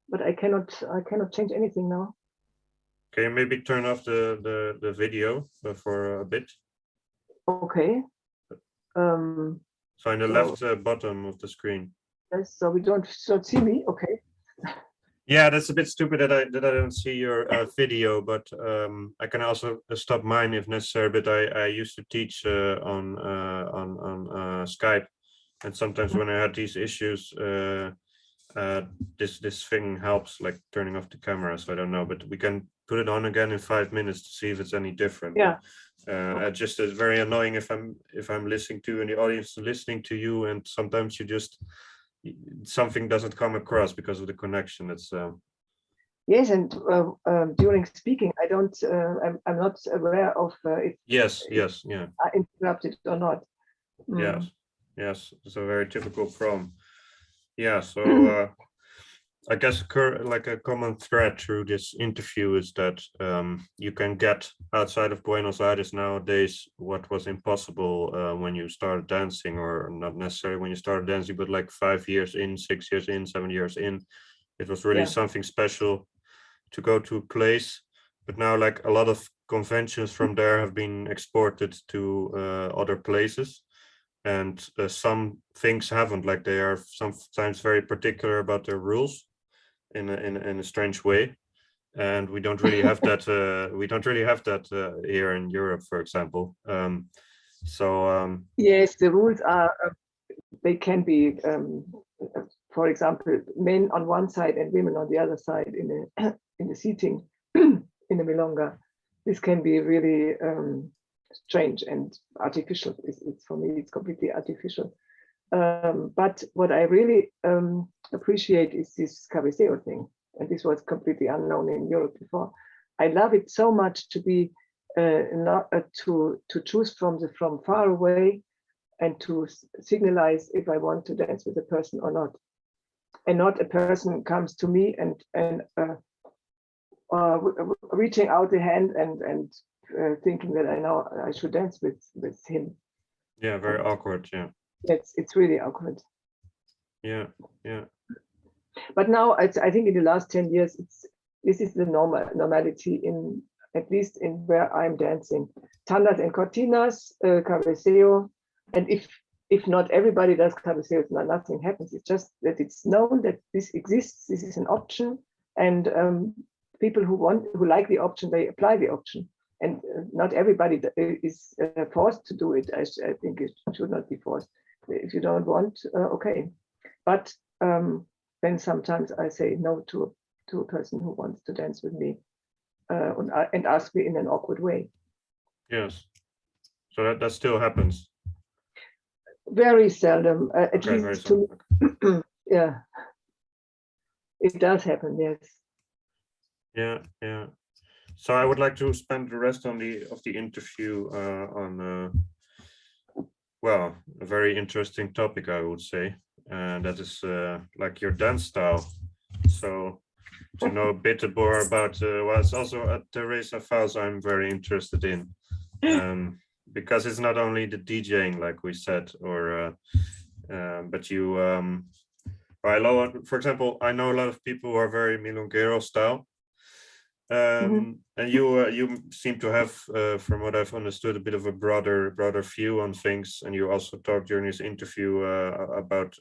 [SPEAKER 2] but I cannot change anything now.
[SPEAKER 1] can you maybe turn off the video for a bit?
[SPEAKER 2] Okay.
[SPEAKER 1] So in the left bottom of the screen.
[SPEAKER 2] Yes, so we don't see me. Okay.
[SPEAKER 1] Yeah, that's a bit stupid that I don't see your video, but I can also stop mine if necessary. But I used to teach on Skype, and sometimes when I had these issues, this thing helps, like turning off the camera. So I don't know, but we can put it on again in 5 minutes to see if it's any different.
[SPEAKER 2] Yeah.
[SPEAKER 1] It just is very annoying if I'm listening to and the audience listening to you, and sometimes something doesn't come across because of the connection. It's
[SPEAKER 2] yes, and during speaking, I'm not aware of if
[SPEAKER 1] yes, yeah,
[SPEAKER 2] I interrupted or not.
[SPEAKER 1] yes, it's a very typical problem. Yeah, so I guess like a common thread through this interview is that you can get outside of Buenos Aires nowadays what was impossible when you started dancing, or not necessarily when you started dancing, but like 5 years in, 6 years in, 7 years in. It was really something special to go to a place. But now, like, a lot of conventions from there have been exported to other places. And some things haven't, like they are sometimes very particular about their rules in a strange way, and we don't really have that here in Europe, for example.
[SPEAKER 2] Yes, the rules are they can be for example, men on one side and women on the other side in the seating in the milonga. This can be really strange and artificial. It's for me, it's completely artificial. But what I really appreciate is this cabeceo thing, and this was completely unknown in Europe before. I love it so much to be to choose from far away and to signalize if I want to dance with a person or not, and not a person comes to me and reaching out the hand and thinking that I know I should dance with him.
[SPEAKER 1] Yeah, very awkward. Yeah.
[SPEAKER 2] It's really awkward.
[SPEAKER 1] Yeah.
[SPEAKER 2] But now I think in the last 10 years, this is the normality in, at least in where I'm dancing. Tandas and cortinas, cabeceo, and if not everybody does cabeceo, nothing happens. It's just that it's known that this exists. This is an option, and people who like the option, they apply the option. And not everybody is forced to do it. I think it should not be forced. If you don't want, okay. But then sometimes I say no to a person who wants to dance with me and ask me in an awkward way.
[SPEAKER 1] Yes. So that still happens.
[SPEAKER 2] Very seldom, at
[SPEAKER 1] Okay,
[SPEAKER 2] least to me. Yeah, it does happen. Yes.
[SPEAKER 1] Yeah, yeah. So I would like to spend the rest of the interview on well, a very interesting topic, I would say, and that is like your dance style. So to know a bit more about what's also Theresa Faus I'm very interested in, because it's not only the DJing, like we said, or but you for example, I know a lot of people who are very milonguero style. And you seem to have, from what I've understood, a bit of a broader view on things. And you also talked during this interview about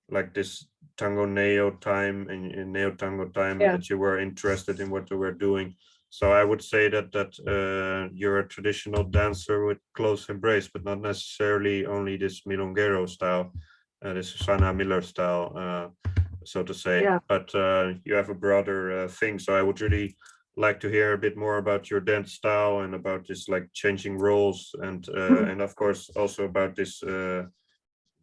[SPEAKER 1] like this tango neo time and neo tango time, that you were interested in what they were doing. So I would say that you're a traditional dancer with close embrace, but not necessarily only this milonguero style, this Susanna Miller style, so to say.
[SPEAKER 2] Yeah.
[SPEAKER 1] But you have a broader thing. So I would really like to hear a bit more about your dance style and about this like changing roles, and of course also about this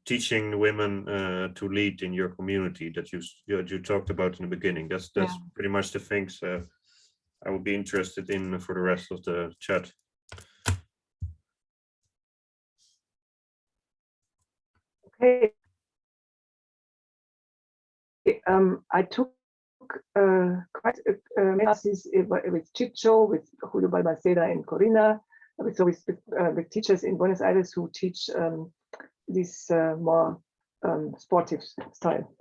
[SPEAKER 1] teaching women to lead in your community that you talked about in the beginning. That's pretty much the things I would be interested in for the rest of the chat.
[SPEAKER 2] Okay. I took quite many classes with Chicho, with Julio Balmaceda and Corina, with teachers in Buenos Aires who teach this more sportive style,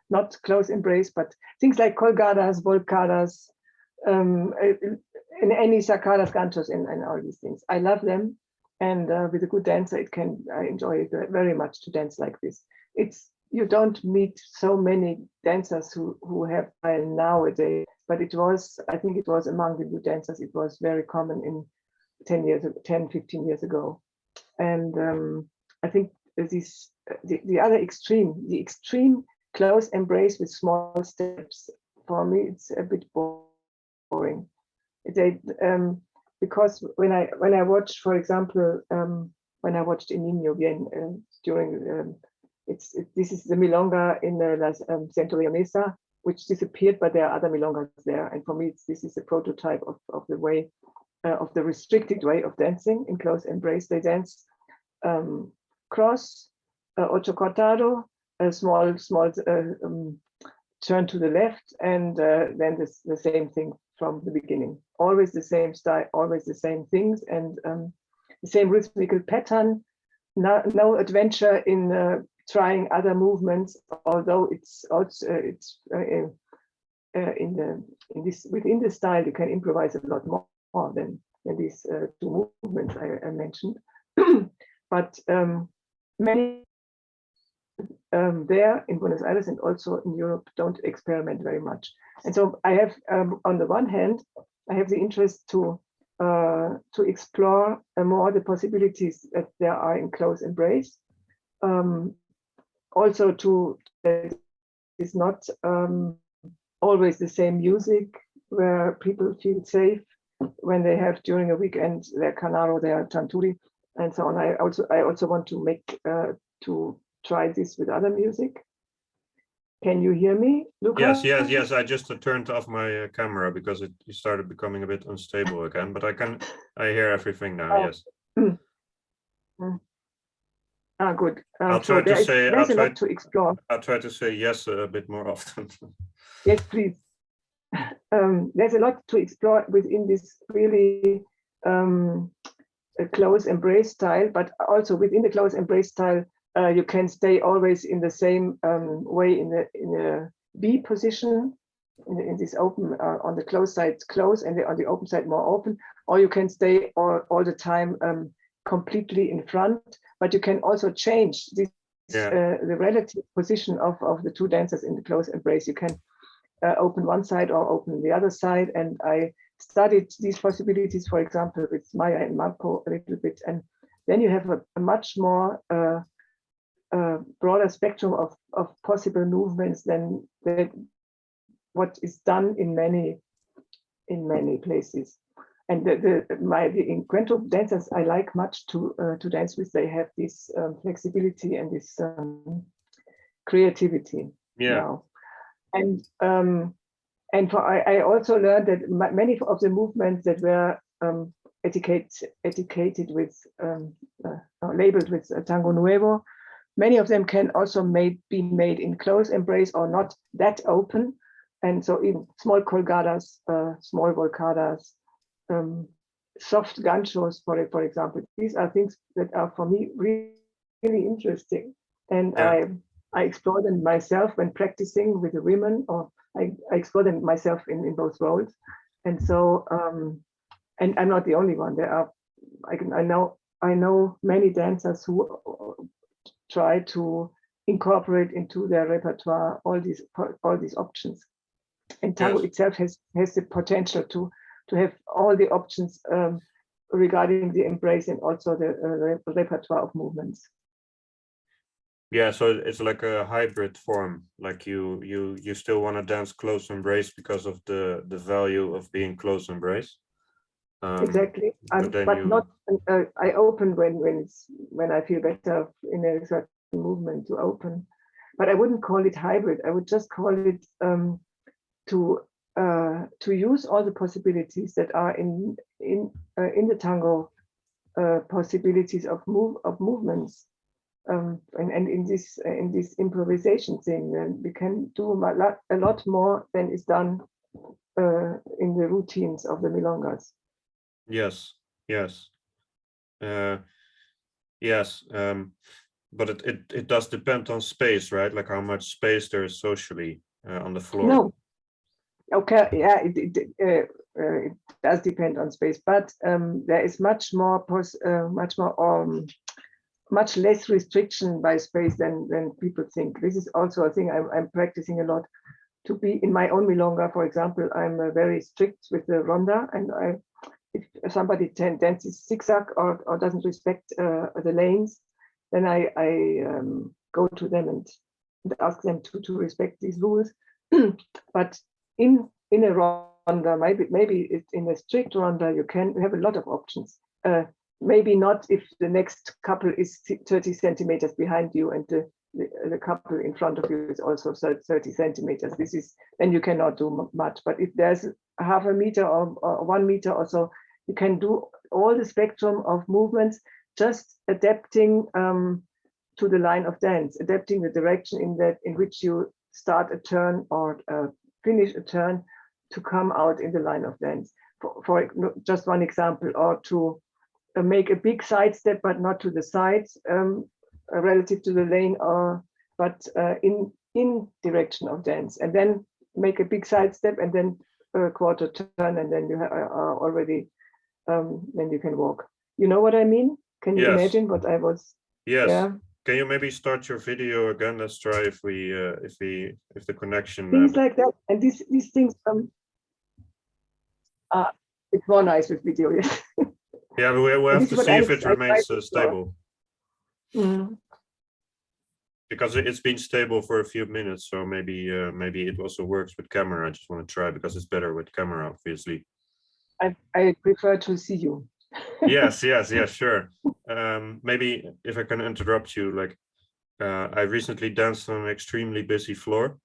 [SPEAKER 2] not close embrace, but things like colgadas, volcadas, and any sacadas, ganchos, and all these things. I love them, and with a good dancer, I enjoy it very much to dance like this. You don't meet so many dancers who have style nowadays, but I think it was among the good dancers, it was very common in 15 years ago. And I think the other extreme, the extreme close embrace with small steps, for me, it's a bit boring. Because when I watched, for example, when I watched in Niño Bien during this is the milonga in Centro Leonesa, which disappeared, but there are other milongas there. And for me, this is a prototype of the way, of the restricted way of dancing in close embrace. They dance cross, ocho cortado, a small turn to the left, and then the same thing from the beginning. Always the same style, always the same things, and the same rhythmical pattern. No adventure in trying other movements, although it's also within the style you can improvise a lot more than these two movements I mentioned. But many there in Buenos Aires and also in Europe don't experiment very much. And so I have, on the one hand, I have the interest to explore more the possibilities that there are in close embrace. Also it's not always the same music where people feel safe when they have during a weekend their canaro, their tanturi, and so on. I also want to try this with other music. Can you hear me, Luca?
[SPEAKER 1] Yes. I just turned off my camera because it started becoming a bit unstable again, but I hear everything now. Yes.
[SPEAKER 2] Good.
[SPEAKER 1] I'll try to say.
[SPEAKER 2] There's a lot to explore.
[SPEAKER 1] I'll try to say yes a bit more often.
[SPEAKER 2] Yes, please. There's a lot to explore within this really a close embrace style, but also within the close embrace style, you can stay always in the same way in a B position, in this open, on the close side close, and on the open side more open, or you can stay all the time completely in front, but you can also change this the relative position of the two dancers in the close embrace. You can open one side or open the other side, and I studied these possibilities, for example, with Maya and Marco a little bit, and then you have a much more broader spectrum of possible movements than what is done in many places. And the Encuentro dancers I like much to dance with. They have this flexibility and this creativity.
[SPEAKER 1] Yeah.
[SPEAKER 2] Now. And I also learned that many of the movements that were etiqueted with labeled with Tango Nuevo, many of them can also be made in close embrace or not that open. And so in small colgadas, small volcadas, soft ganchos, for example, these are things that are for me really interesting. And
[SPEAKER 1] Yeah.
[SPEAKER 2] I explore them myself when practicing with the women, or I explore them myself in both roles. And so, and I'm not the only one. There are, I know many dancers who try to incorporate into their repertoire all these options. And tango itself has the potential to have all the options regarding the embrace and also the repertoire of movements.
[SPEAKER 1] Yeah, so it's like a hybrid form. Like you still want to dance close embrace because of the value of being close embrace.
[SPEAKER 2] Exactly, but not. I open when I feel better in a certain movement to open, but I wouldn't call it hybrid. I would just call it to use all the possibilities that are in the tango, possibilities of movements. And in this improvisation thing, then we can do a lot more than is done in the routines of the milongas.
[SPEAKER 1] Yes, yes, yes. But it does depend on space, right? Like how much space there is socially on the floor.
[SPEAKER 2] No, okay, yeah, it does depend on space, but there is much less restriction by space than people think. This is also a thing I'm practicing a lot. To be in my own milonga, for example, I'm very strict with the ronda, and if somebody dances zigzag or doesn't respect the lanes, then I go to them and ask them to respect these rules. But in a ronda, maybe in a strict ronda, you can have a lot of options. Maybe not if the next couple is 30 centimeters behind you and the couple in front of you is also 30 centimeters. Then you cannot do much. But if there's half a meter or 1 meter or so, you can do all the spectrum of movements, just adapting to the line of dance, adapting the direction in which you start a turn or finish a turn to come out in the line of dance. For just one example, or to make a big side step, but not to the sides relative to the lane, but in direction of dance, and then make a big side step and then a quarter turn, and then you are already then you can walk. You know what I mean? Can you imagine what I was?
[SPEAKER 1] Yes.
[SPEAKER 2] Yeah.
[SPEAKER 1] Can you maybe start your video again? Let's try if the connection.
[SPEAKER 2] Things like that, and these things. It's more nice with video, yes.
[SPEAKER 1] Yeah, but we'll have to see if it remains stable. Because it's been stable for a few minutes, so maybe it also works with camera. I just want to try because it's better with camera, obviously.
[SPEAKER 2] I prefer to see you.
[SPEAKER 1] yes, sure. Maybe if I can interrupt you, like I recently danced on an extremely busy floor.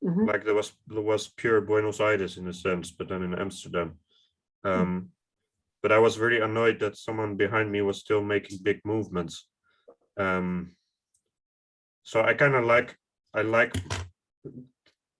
[SPEAKER 1] Like there was pure Buenos Aires in a sense, but then in Amsterdam. But I was really annoyed that someone behind me was still making big movements. So I kind of like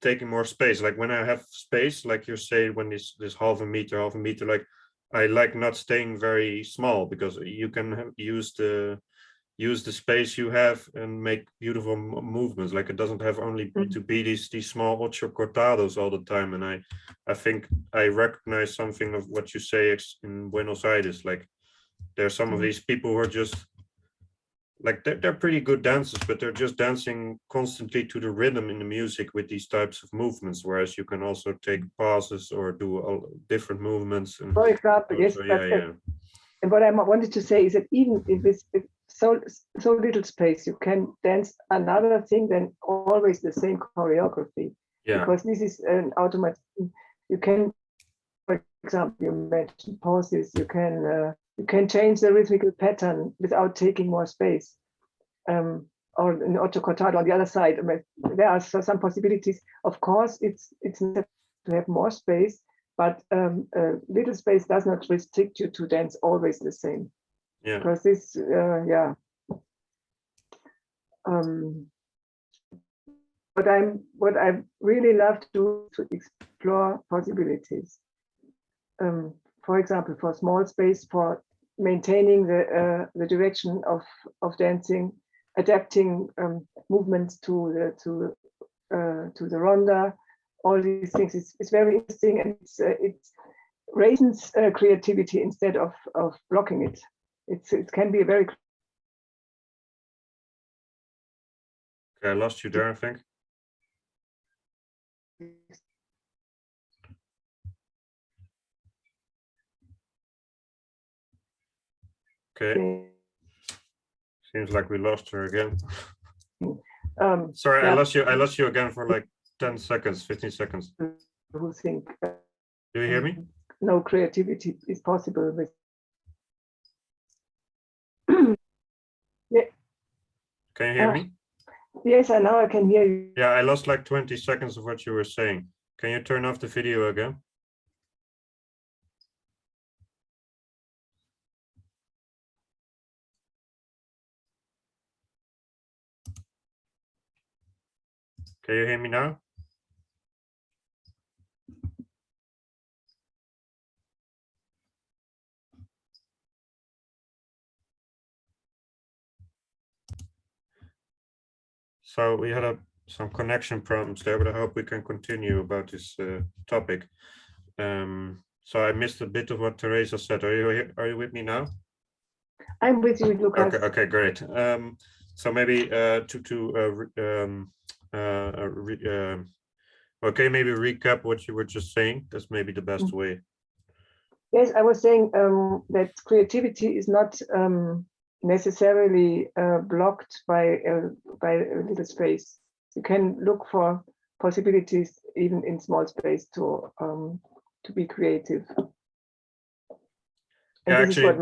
[SPEAKER 1] taking more space. Like when I have space, like you say, when this half a meter, like I like not staying very small, because you can use the space you have and make beautiful movements. Like it doesn't have only to be these small ocho cortados all the time. And I think I recognize something of what you say in Buenos Aires. Like there are some of these people who are just like they're pretty good dancers, but they're just dancing constantly to the rhythm in the music with these types of movements, whereas you can also take pauses or do all different movements. And
[SPEAKER 2] for example, yes.
[SPEAKER 1] yeah.
[SPEAKER 2] And what I wanted to say is that even in this, so little space. You can dance another thing than always the same choreography.
[SPEAKER 1] Yeah.
[SPEAKER 2] Because this is an automatic. You can, for example, you mentioned pauses. You can change the rhythmical pattern without taking more space. Or in Otto Cortado on the other side, there are some possibilities. Of course, it's necessary to have more space, but little space does not restrict you to dance always the same.
[SPEAKER 1] Yeah.
[SPEAKER 2] Because this, yeah. What I really love to do to explore possibilities. For example, for small space, for maintaining the direction of dancing, adapting movements to the ronda, all these things. It's very interesting, and it raises creativity instead of blocking it. It can be a very.
[SPEAKER 1] Okay, I lost you there, I think. Okay. Seems like we lost her again. Sorry, yeah. I lost you again for like 10 seconds, 15 seconds.
[SPEAKER 2] Who think
[SPEAKER 1] do you hear me?
[SPEAKER 2] No creativity is possible with. Yeah.
[SPEAKER 1] Can you hear me?
[SPEAKER 2] Yes, I know I can hear you.
[SPEAKER 1] Yeah, I lost like 20 seconds of what you were saying. Can you turn off the video again? Can you hear me now? So we had some connection problems there, but I hope we can continue about this topic. So I missed a bit of what Theresa said. Are you with me now?
[SPEAKER 2] I'm with you, Lucas.
[SPEAKER 1] Okay, great. So maybe okay, maybe recap what you were just saying. That's maybe the best way.
[SPEAKER 2] Yes, I was saying that creativity is not necessarily blocked by a little space. You can look for possibilities even in small space to be creative. And
[SPEAKER 1] yeah,
[SPEAKER 2] this is what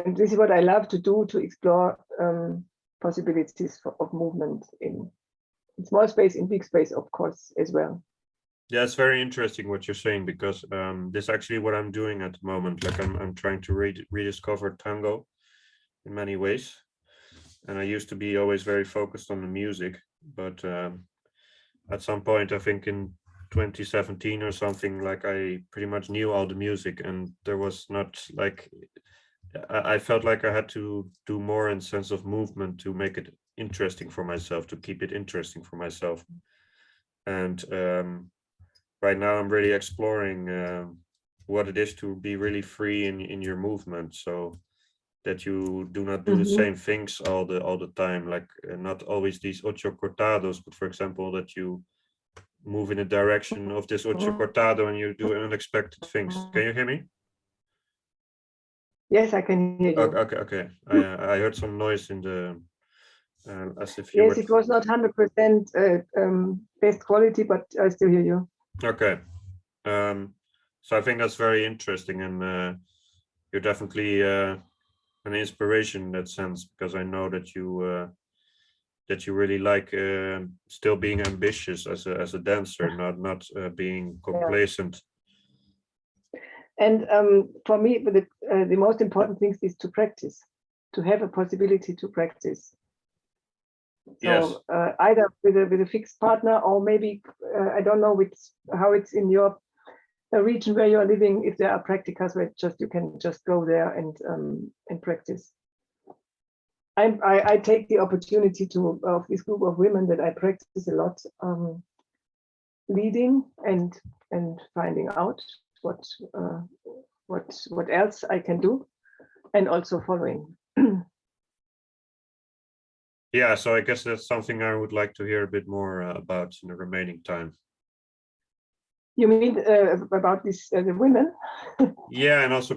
[SPEAKER 2] and this is what I love to do, to explore possibilities of movement in small space, in big space, of course, as well.
[SPEAKER 1] Yeah, it's very interesting what you're saying, because this is actually what I'm doing at the moment. Like I'm trying to rediscover tango in many ways. And I used to be always very focused on the music, but at some point, I think in 2017 or something, like I pretty much knew all the music, and there was not like, I felt like I had to do more in sense of movement to make it interesting for myself, to keep it interesting for myself. And right now I'm really exploring what it is to be really free in your movement, so that you do not do the same things all the time, like not always these ocho cortados, but for example, that you move in the direction of this ocho cortado and you do unexpected things. Can you hear me?
[SPEAKER 2] Yes, I can hear you.
[SPEAKER 1] Okay. I heard some noise in the as if you
[SPEAKER 2] yes, it was not 100% best quality, but I still hear you.
[SPEAKER 1] Okay. So I think that's very interesting, and you're definitely an inspiration in that sense, because I know that you really like still being ambitious as a dancer, not being complacent.
[SPEAKER 2] And for me, the most important thing is to practice, to have a possibility to practice. So
[SPEAKER 1] yes.
[SPEAKER 2] Either with a fixed partner, or maybe I don't know how it's in your region where you are living, if there are practicas where you can just go there and practice. I take the opportunity of this group of women that I practice a lot, leading and finding out what else I can do, and also following.
[SPEAKER 1] Yeah, so I guess that's something I would like to hear a bit more about in the remaining time.
[SPEAKER 2] You mean about this the women?
[SPEAKER 1] Yeah, and also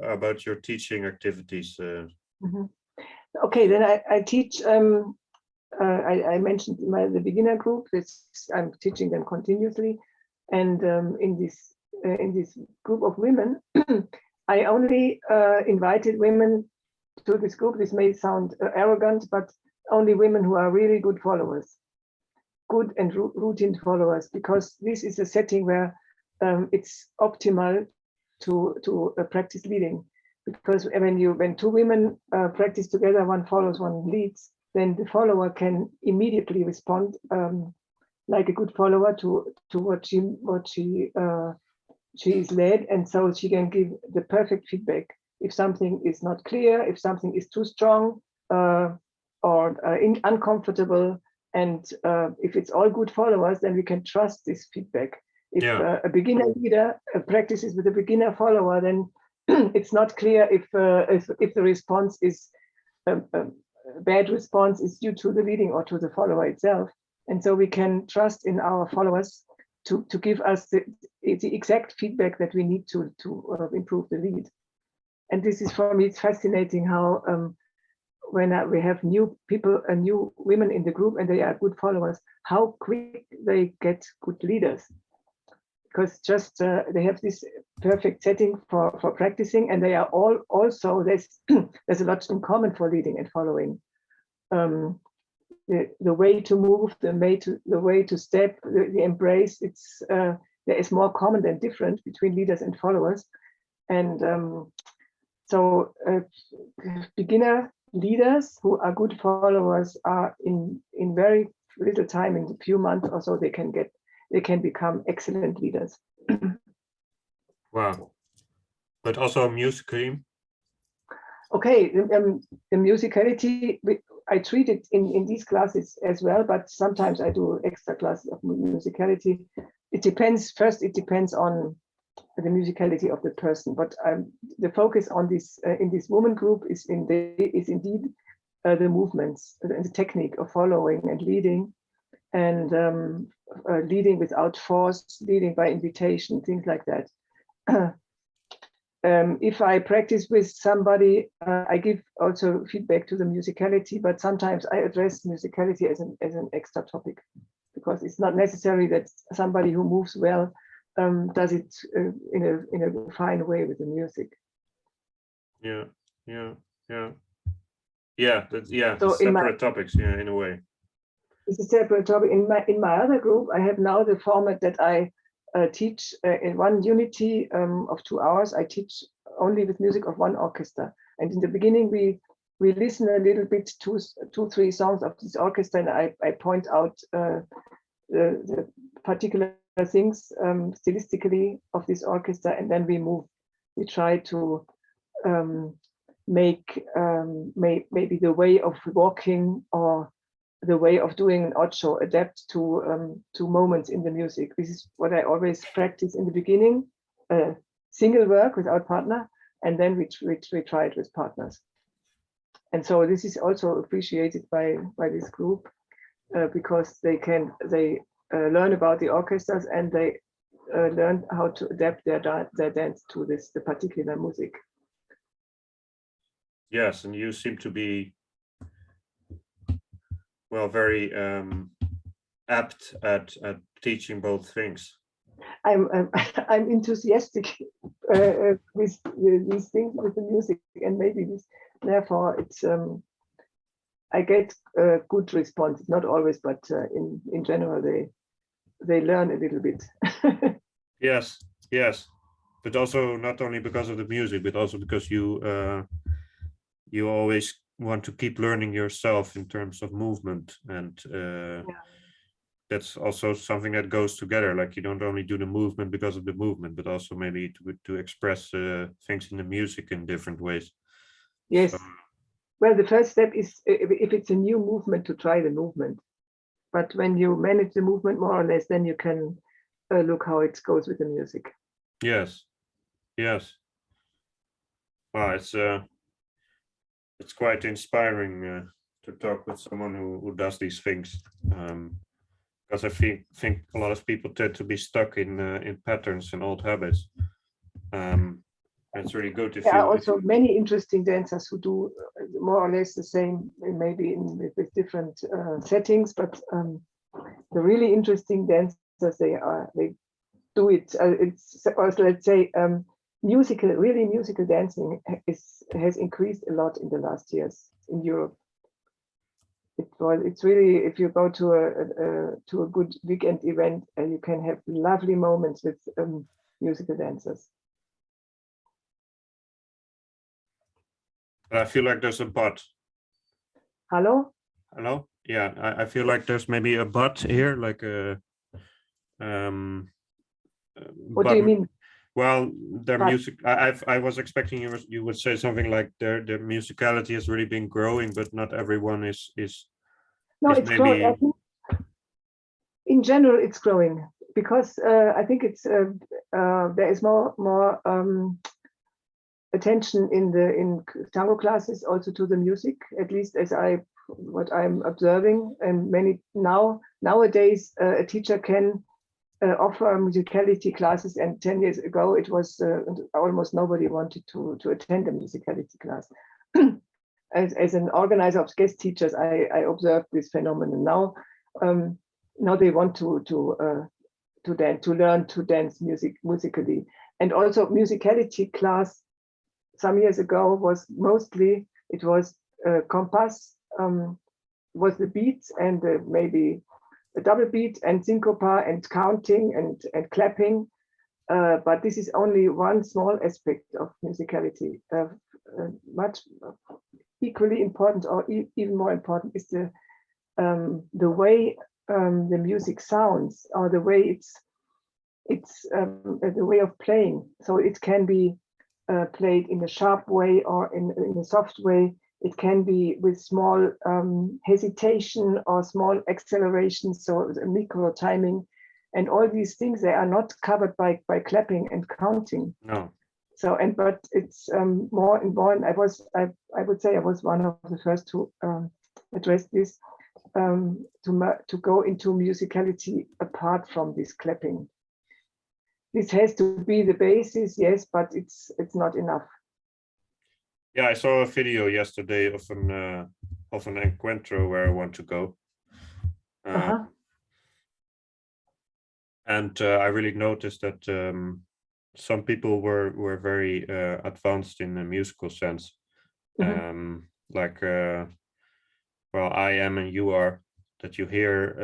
[SPEAKER 1] about your teaching activities.
[SPEAKER 2] Mhm. Okay, then I teach. I mentioned the beginner group. I'm teaching them continuously, and in this group of women, I only invited women to this group. This may sound arrogant, but only women who are really good followers, good and routine followers, because this is a setting where it's optimal to practice leading. Because when two women practice together, one follows, one leads, then the follower can immediately respond like a good follower to what she is led, and so she can give the perfect feedback if something is not clear, if something is too strong or uncomfortable, and if it's all good followers, then we can trust this feedback. If a beginner leader practices with a beginner follower, then it's not clear if the response is bad response is due to the leading or to the follower itself. And so we can trust in our followers to give us the exact feedback that we need to improve the lead. And this is, for me, it's fascinating how when we have new people, new women in the group, and they are good followers, how quick they get good leaders. Because just they have this perfect setting for practicing, and they are all also, there's a lot in common for leading and following. The way to move, the way to step, the embrace, it's there is more common than different between leaders and followers. And so beginner leaders who are good followers are in very little time, in a few months or so, they can become excellent leaders.
[SPEAKER 1] Wow. But also musically.
[SPEAKER 2] Okay, the musicality, I treat it in these classes as well, but sometimes I do extra classes of musicality. It depends. First, it depends on the musicality of the person, but the focus on this in this woman group is indeed the movements and the technique of following and leading, and leading without force, leading by invitation, things like that. If I practice with somebody, I give also feedback to the musicality, but sometimes I address musicality as an extra topic, because it's not necessary that somebody who moves well does it in a fine way with the music.
[SPEAKER 1] Yeah.
[SPEAKER 2] So
[SPEAKER 1] separate topics, in a way.
[SPEAKER 2] It's a separate topic. In my other group, I have now the format that I teach in one unity of 2 hours. I teach only with music of one orchestra. And in the beginning, we listen a little bit to 2-3 songs of this orchestra, and I point out the particular things stylistically of this orchestra, and then we move. We try to make maybe the way of walking or the way of doing an odd show adapt to moments in the music. This is what I always practice in the beginning, single work without partner, and then we try it with partners. And so this is also appreciated by this group because they learn about the orchestras, and they learn how to adapt their dance to the particular music.
[SPEAKER 1] Yes, and you seem to be very apt at teaching both things.
[SPEAKER 2] I'm enthusiastic with these things, with the music, and maybe therefore it's I get good response. Not always, but in general they learn a little bit.
[SPEAKER 1] Yes, but also not only because of the music, but also because you always want to keep learning yourself in terms of movement, and that's also something that goes together. Like, you don't only do the movement because of the movement, but also maybe to express things in the music in different ways.
[SPEAKER 2] Yes. So, well, the first step is, if it's a new movement, to try the movement. But when you manage the movement more or less, then you can look how it goes with the music.
[SPEAKER 1] Yes. Wow, it's quite inspiring to talk with someone who does these things. because I think a lot of people tend to be stuck in patterns and old habits. It's really good if
[SPEAKER 2] There
[SPEAKER 1] you.
[SPEAKER 2] are also many interesting dancers who do more or less the same, maybe with different settings, but the really interesting dancers, they do it. It's, or let's say, really musical dancing has increased a lot in the last years in Europe. It's really, if you go to a good weekend event, you can have lovely moments with musical dancers.
[SPEAKER 1] I feel like there's a but.
[SPEAKER 2] Hello?
[SPEAKER 1] Hello? Yeah, I feel like there's maybe a but here, like a
[SPEAKER 2] What do you mean?
[SPEAKER 1] Well, their
[SPEAKER 2] But
[SPEAKER 1] music. I was expecting you would say something like their musicality has really been growing, but not everyone is
[SPEAKER 2] no,
[SPEAKER 1] is
[SPEAKER 2] it's growing. I
[SPEAKER 1] maybe.
[SPEAKER 2] think in general it's growing because I think it's there is more attention in tango classes also to the music, at least as what I'm observing. And nowadays a teacher can offer musicality classes, and 10 years ago it was almost nobody wanted to attend a musicality class. As an organizer of guest teachers, I observed this phenomenon. Now they want to learn to dance musically, and also musicality class some years ago was mostly, it was compass, was the beats and maybe a double beat and syncopa and counting and clapping. But this is only one small aspect of musicality. Much equally important, or even more important, is the way the music sounds, or the way it's the way of playing. So it can be played in a sharp way or in a soft way. It can be with small hesitation or small acceleration, so micro timing, and all these things, they are not covered by clapping and counting.
[SPEAKER 1] No.
[SPEAKER 2] So but it's more involved. I would say I was one of the first to address this, to go into musicality apart from this clapping. This has to be the basis, yes, but it's not enough.
[SPEAKER 1] Yeah, I saw a video yesterday of an encuentro where I want to go. And I really noticed that some people were very advanced in a musical sense. Like, well, I am and you are, that you hear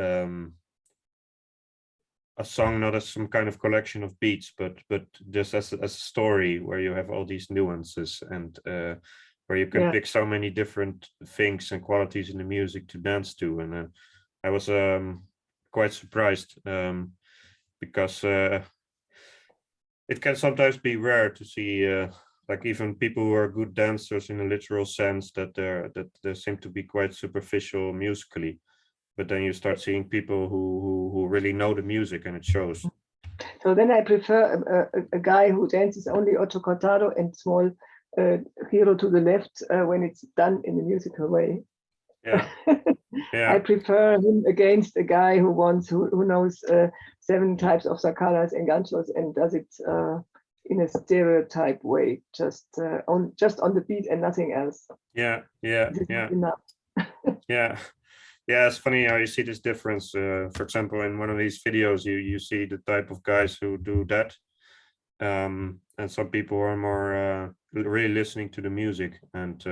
[SPEAKER 1] a song not as some kind of collection of beats, but just as a story where you have all these nuances, and where you can pick so many different things and qualities in the music to dance to. And I was quite surprised, because it can sometimes be rare to see like even people who are good dancers in a literal sense, that they seem to be quite superficial musically. But then you start seeing people who really know the music, and it shows.
[SPEAKER 2] So then I prefer a guy who dances only otto cortado and small giro to the left when it's done in a musical way.
[SPEAKER 1] Yeah.
[SPEAKER 2] I prefer him against a guy who knows 7 types of sacadas and ganchos and does it in a stereotype way, just on the beat and nothing else.
[SPEAKER 1] Yeah.
[SPEAKER 2] Enough.
[SPEAKER 1] Yeah, it's funny how you see this difference. For example, in one of these videos, you see the type of guys who do that, and some people are more really listening to the music. And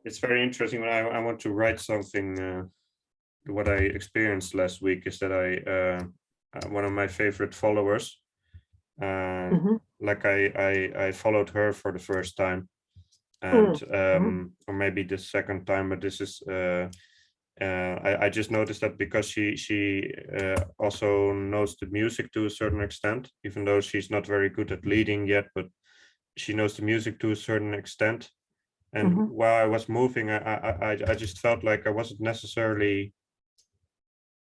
[SPEAKER 1] it's very interesting. When I want to write something, what I experienced last week is that one of my favorite followers, like I followed her for the first time. And or maybe the second time, but this is I just noticed that because she also knows the music to a certain extent, even though she's not very good at leading yet, but she knows the music to a certain extent. And while I was moving, I just felt like I wasn't necessarily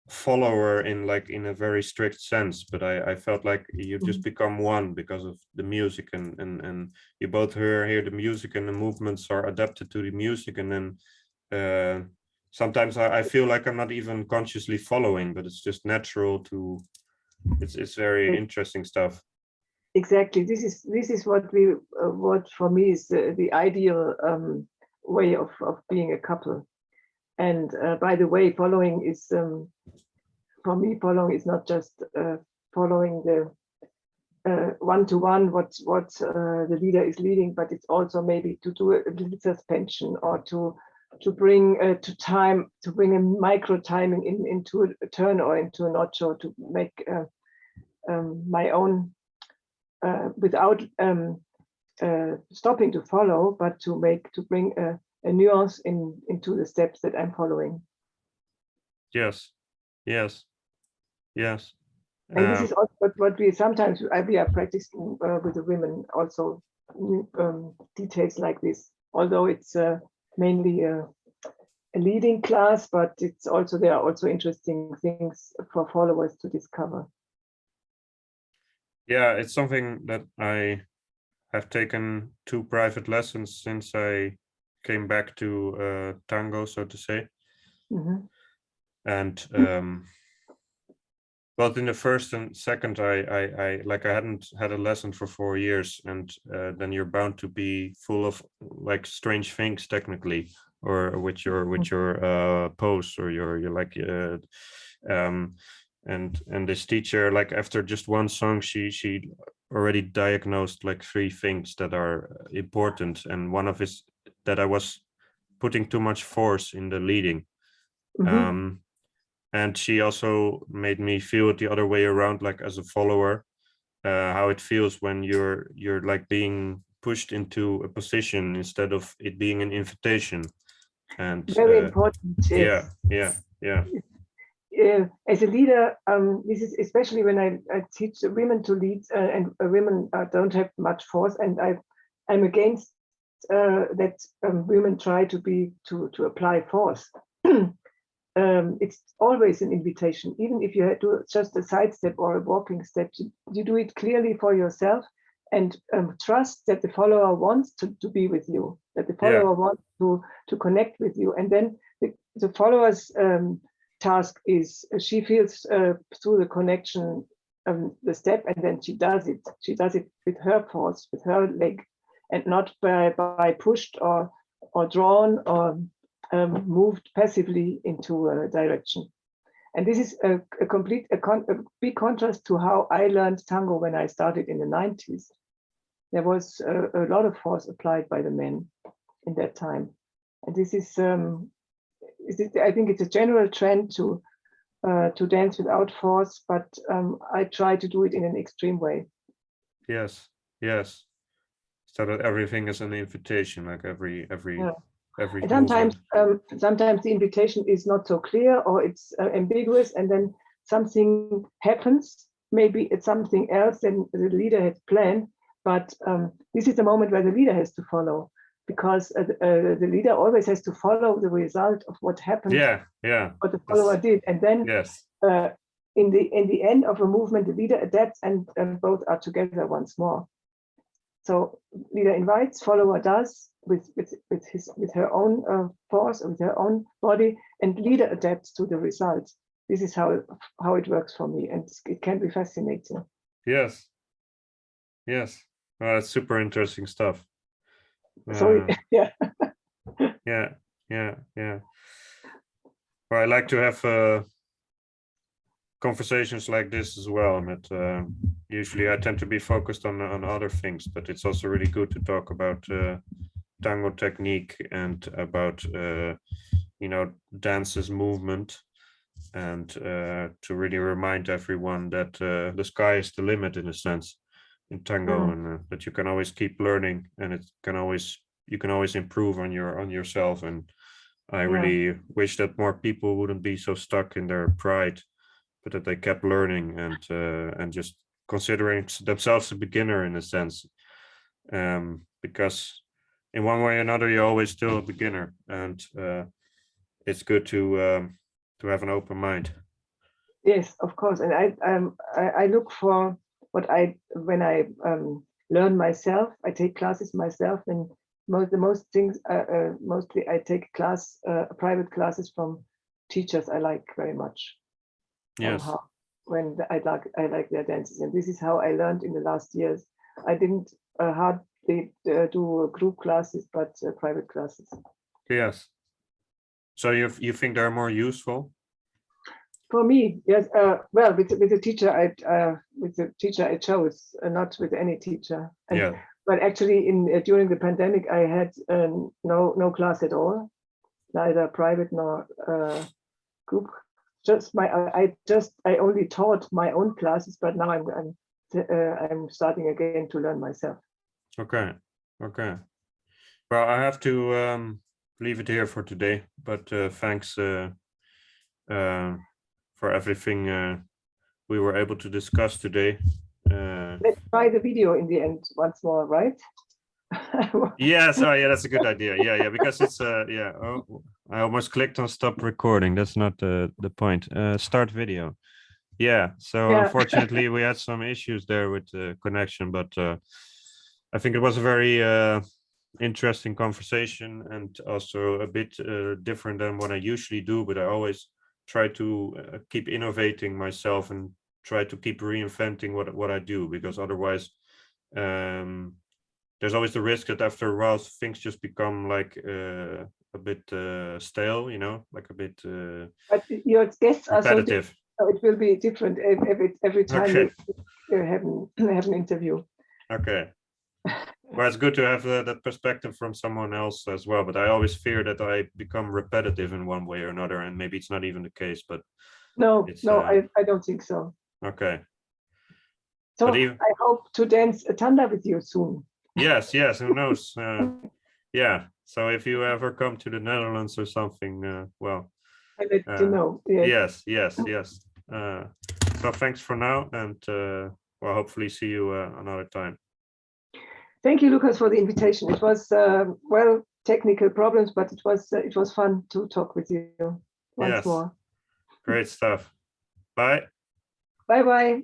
[SPEAKER 1] follower in a very strict sense, but I felt like you just become one because of the music, and you both hear the music, and the movements are adapted to the music, and then sometimes I feel like I'm not even consciously following, but it's just natural to. It's very interesting stuff.
[SPEAKER 2] Exactly. This is what for me is the ideal way of being a couple. And by the way, following is for me, following is not just following the one-to-one what the leader is leading, but it's also maybe to do a little suspension, or to bring to bring a micro timing into a turn or into a notch, to make my own without stopping to follow, but to bring a nuance into the steps that I'm following.
[SPEAKER 1] Yes, yes, yes.
[SPEAKER 2] And this is also what we sometimes we are practicing with the women also, details like this. Although it's mainly a leading class, but it's also there are also interesting things for followers to discover.
[SPEAKER 1] Yeah, it's something that I have taken 2 private lessons since I came back to tango, so to say.
[SPEAKER 2] Mm-hmm.
[SPEAKER 1] And both in the first and second, I hadn't had a lesson for 4 years, and then you're bound to be full of like strange things technically, or with your pose, or your like and this teacher, like after just one song, she already diagnosed like 3 things that are important, and one of is that I was putting too much force in the leading.
[SPEAKER 2] Mm-hmm.
[SPEAKER 1] And she also made me feel it the other way around, like as a follower, how it feels when you're like being pushed into a position instead of it being an invitation. And
[SPEAKER 2] Very important. Yes.
[SPEAKER 1] yeah.
[SPEAKER 2] As a leader, this is especially when I teach women to lead, and women don't have much force, and I'm against that women try to apply force. It's always an invitation, even if you do just a side step or a walking step. You do it clearly for yourself, and trust that the follower wants to be with you, that the follower wants to connect with you, and then the follower's task is she feels through the connection the step, and then she does it. She does it with her force, with her leg, and not by pushed or drawn or moved passively into a direction. And this is a big contrast to how I learned tango when I started in the 90s. There was a lot of force applied by the men in that time. And this is, I think it's a general trend to dance without force, but I try to do it in an extreme way.
[SPEAKER 1] Yes. So that everything is an invitation, like every
[SPEAKER 2] and sometimes sometimes the invitation is not so clear, or it's ambiguous, and then something happens. Maybe it's something else than the leader had planned, but this is the moment where the leader has to follow, because the leader always has to follow the result of what happened, what the follower did, and then in the end of a movement, the leader adapts, and both are together once more. So leader invites, follower does with her own force, with her own body, and leader adapts to the result. This is how it works for me, and it can be fascinating.
[SPEAKER 1] Yes. Well, that's super interesting stuff.
[SPEAKER 2] So yeah.
[SPEAKER 1] Well, I like to have conversations like this as well. But usually I tend to be focused on other things, but it's also really good to talk about tango technique and about dance's movement, and to really remind everyone that the sky is the limit in a sense in tango, and that you can always keep learning, and you can always improve on yourself. And I really wish that more people wouldn't be so stuck in their pride, but that they kept learning and just considering themselves a beginner in a sense, because in one way or another you're always still a beginner, and it's good to have an open mind.
[SPEAKER 2] Yes, of course. And I look for when I learn myself, I take classes myself, and most things. Mostly, I take private classes from teachers I like very much.
[SPEAKER 1] Yes.
[SPEAKER 2] When I like their dances, and this is how I learned in the last years. I didn't hardly do group classes, but private classes.
[SPEAKER 1] Yes. So you think they're more useful?
[SPEAKER 2] For me, yes. Well, with the teacher I chose, not with any teacher. And,
[SPEAKER 1] Yeah.
[SPEAKER 2] But actually, during the pandemic, I had no class at all, neither private nor group. I only taught my own classes, but now I'm starting again to learn myself.
[SPEAKER 1] Okay. Well, I have to leave it here for today. But thanks for everything we were able to discuss today.
[SPEAKER 2] Let's try the video in the end once more, right?
[SPEAKER 1] Yes. Oh, yeah. That's a good idea. Yeah. Because it's yeah. Oh, I almost clicked on stop recording. That's not the point. Start video. Yeah. So
[SPEAKER 2] Yeah.
[SPEAKER 1] Unfortunately, we had some issues there with the connection, but I think it was a very interesting conversation, and also a bit different than what I usually do. But I always try to keep innovating myself and try to keep reinventing what I do, because otherwise there's always the risk that after a while things just become like a bit stale, like a bit
[SPEAKER 2] But your guests are so
[SPEAKER 1] repetitive.
[SPEAKER 2] so it will be different every time
[SPEAKER 1] Okay.
[SPEAKER 2] you have an interview.
[SPEAKER 1] Okay. Well, it's good to have that perspective from someone else as well, but I always fear that I become repetitive in one way or another, and maybe it's not even the case, but
[SPEAKER 2] No,
[SPEAKER 1] it's
[SPEAKER 2] I don't think so.
[SPEAKER 1] okay.
[SPEAKER 2] So
[SPEAKER 1] But even,
[SPEAKER 2] I hope to dance a tanda with you soon.
[SPEAKER 1] yes, who knows? Yeah. So if you ever come to the Netherlands or something, well,
[SPEAKER 2] I let you know. Yes.
[SPEAKER 1] yes. So thanks for now, and well, hopefully see you another time.
[SPEAKER 2] Thank you, Lucas, for the invitation. It was well, technical problems, but it was fun to talk with you once
[SPEAKER 1] Yes.
[SPEAKER 2] more.
[SPEAKER 1] Great stuff. Bye.
[SPEAKER 2] Bye bye.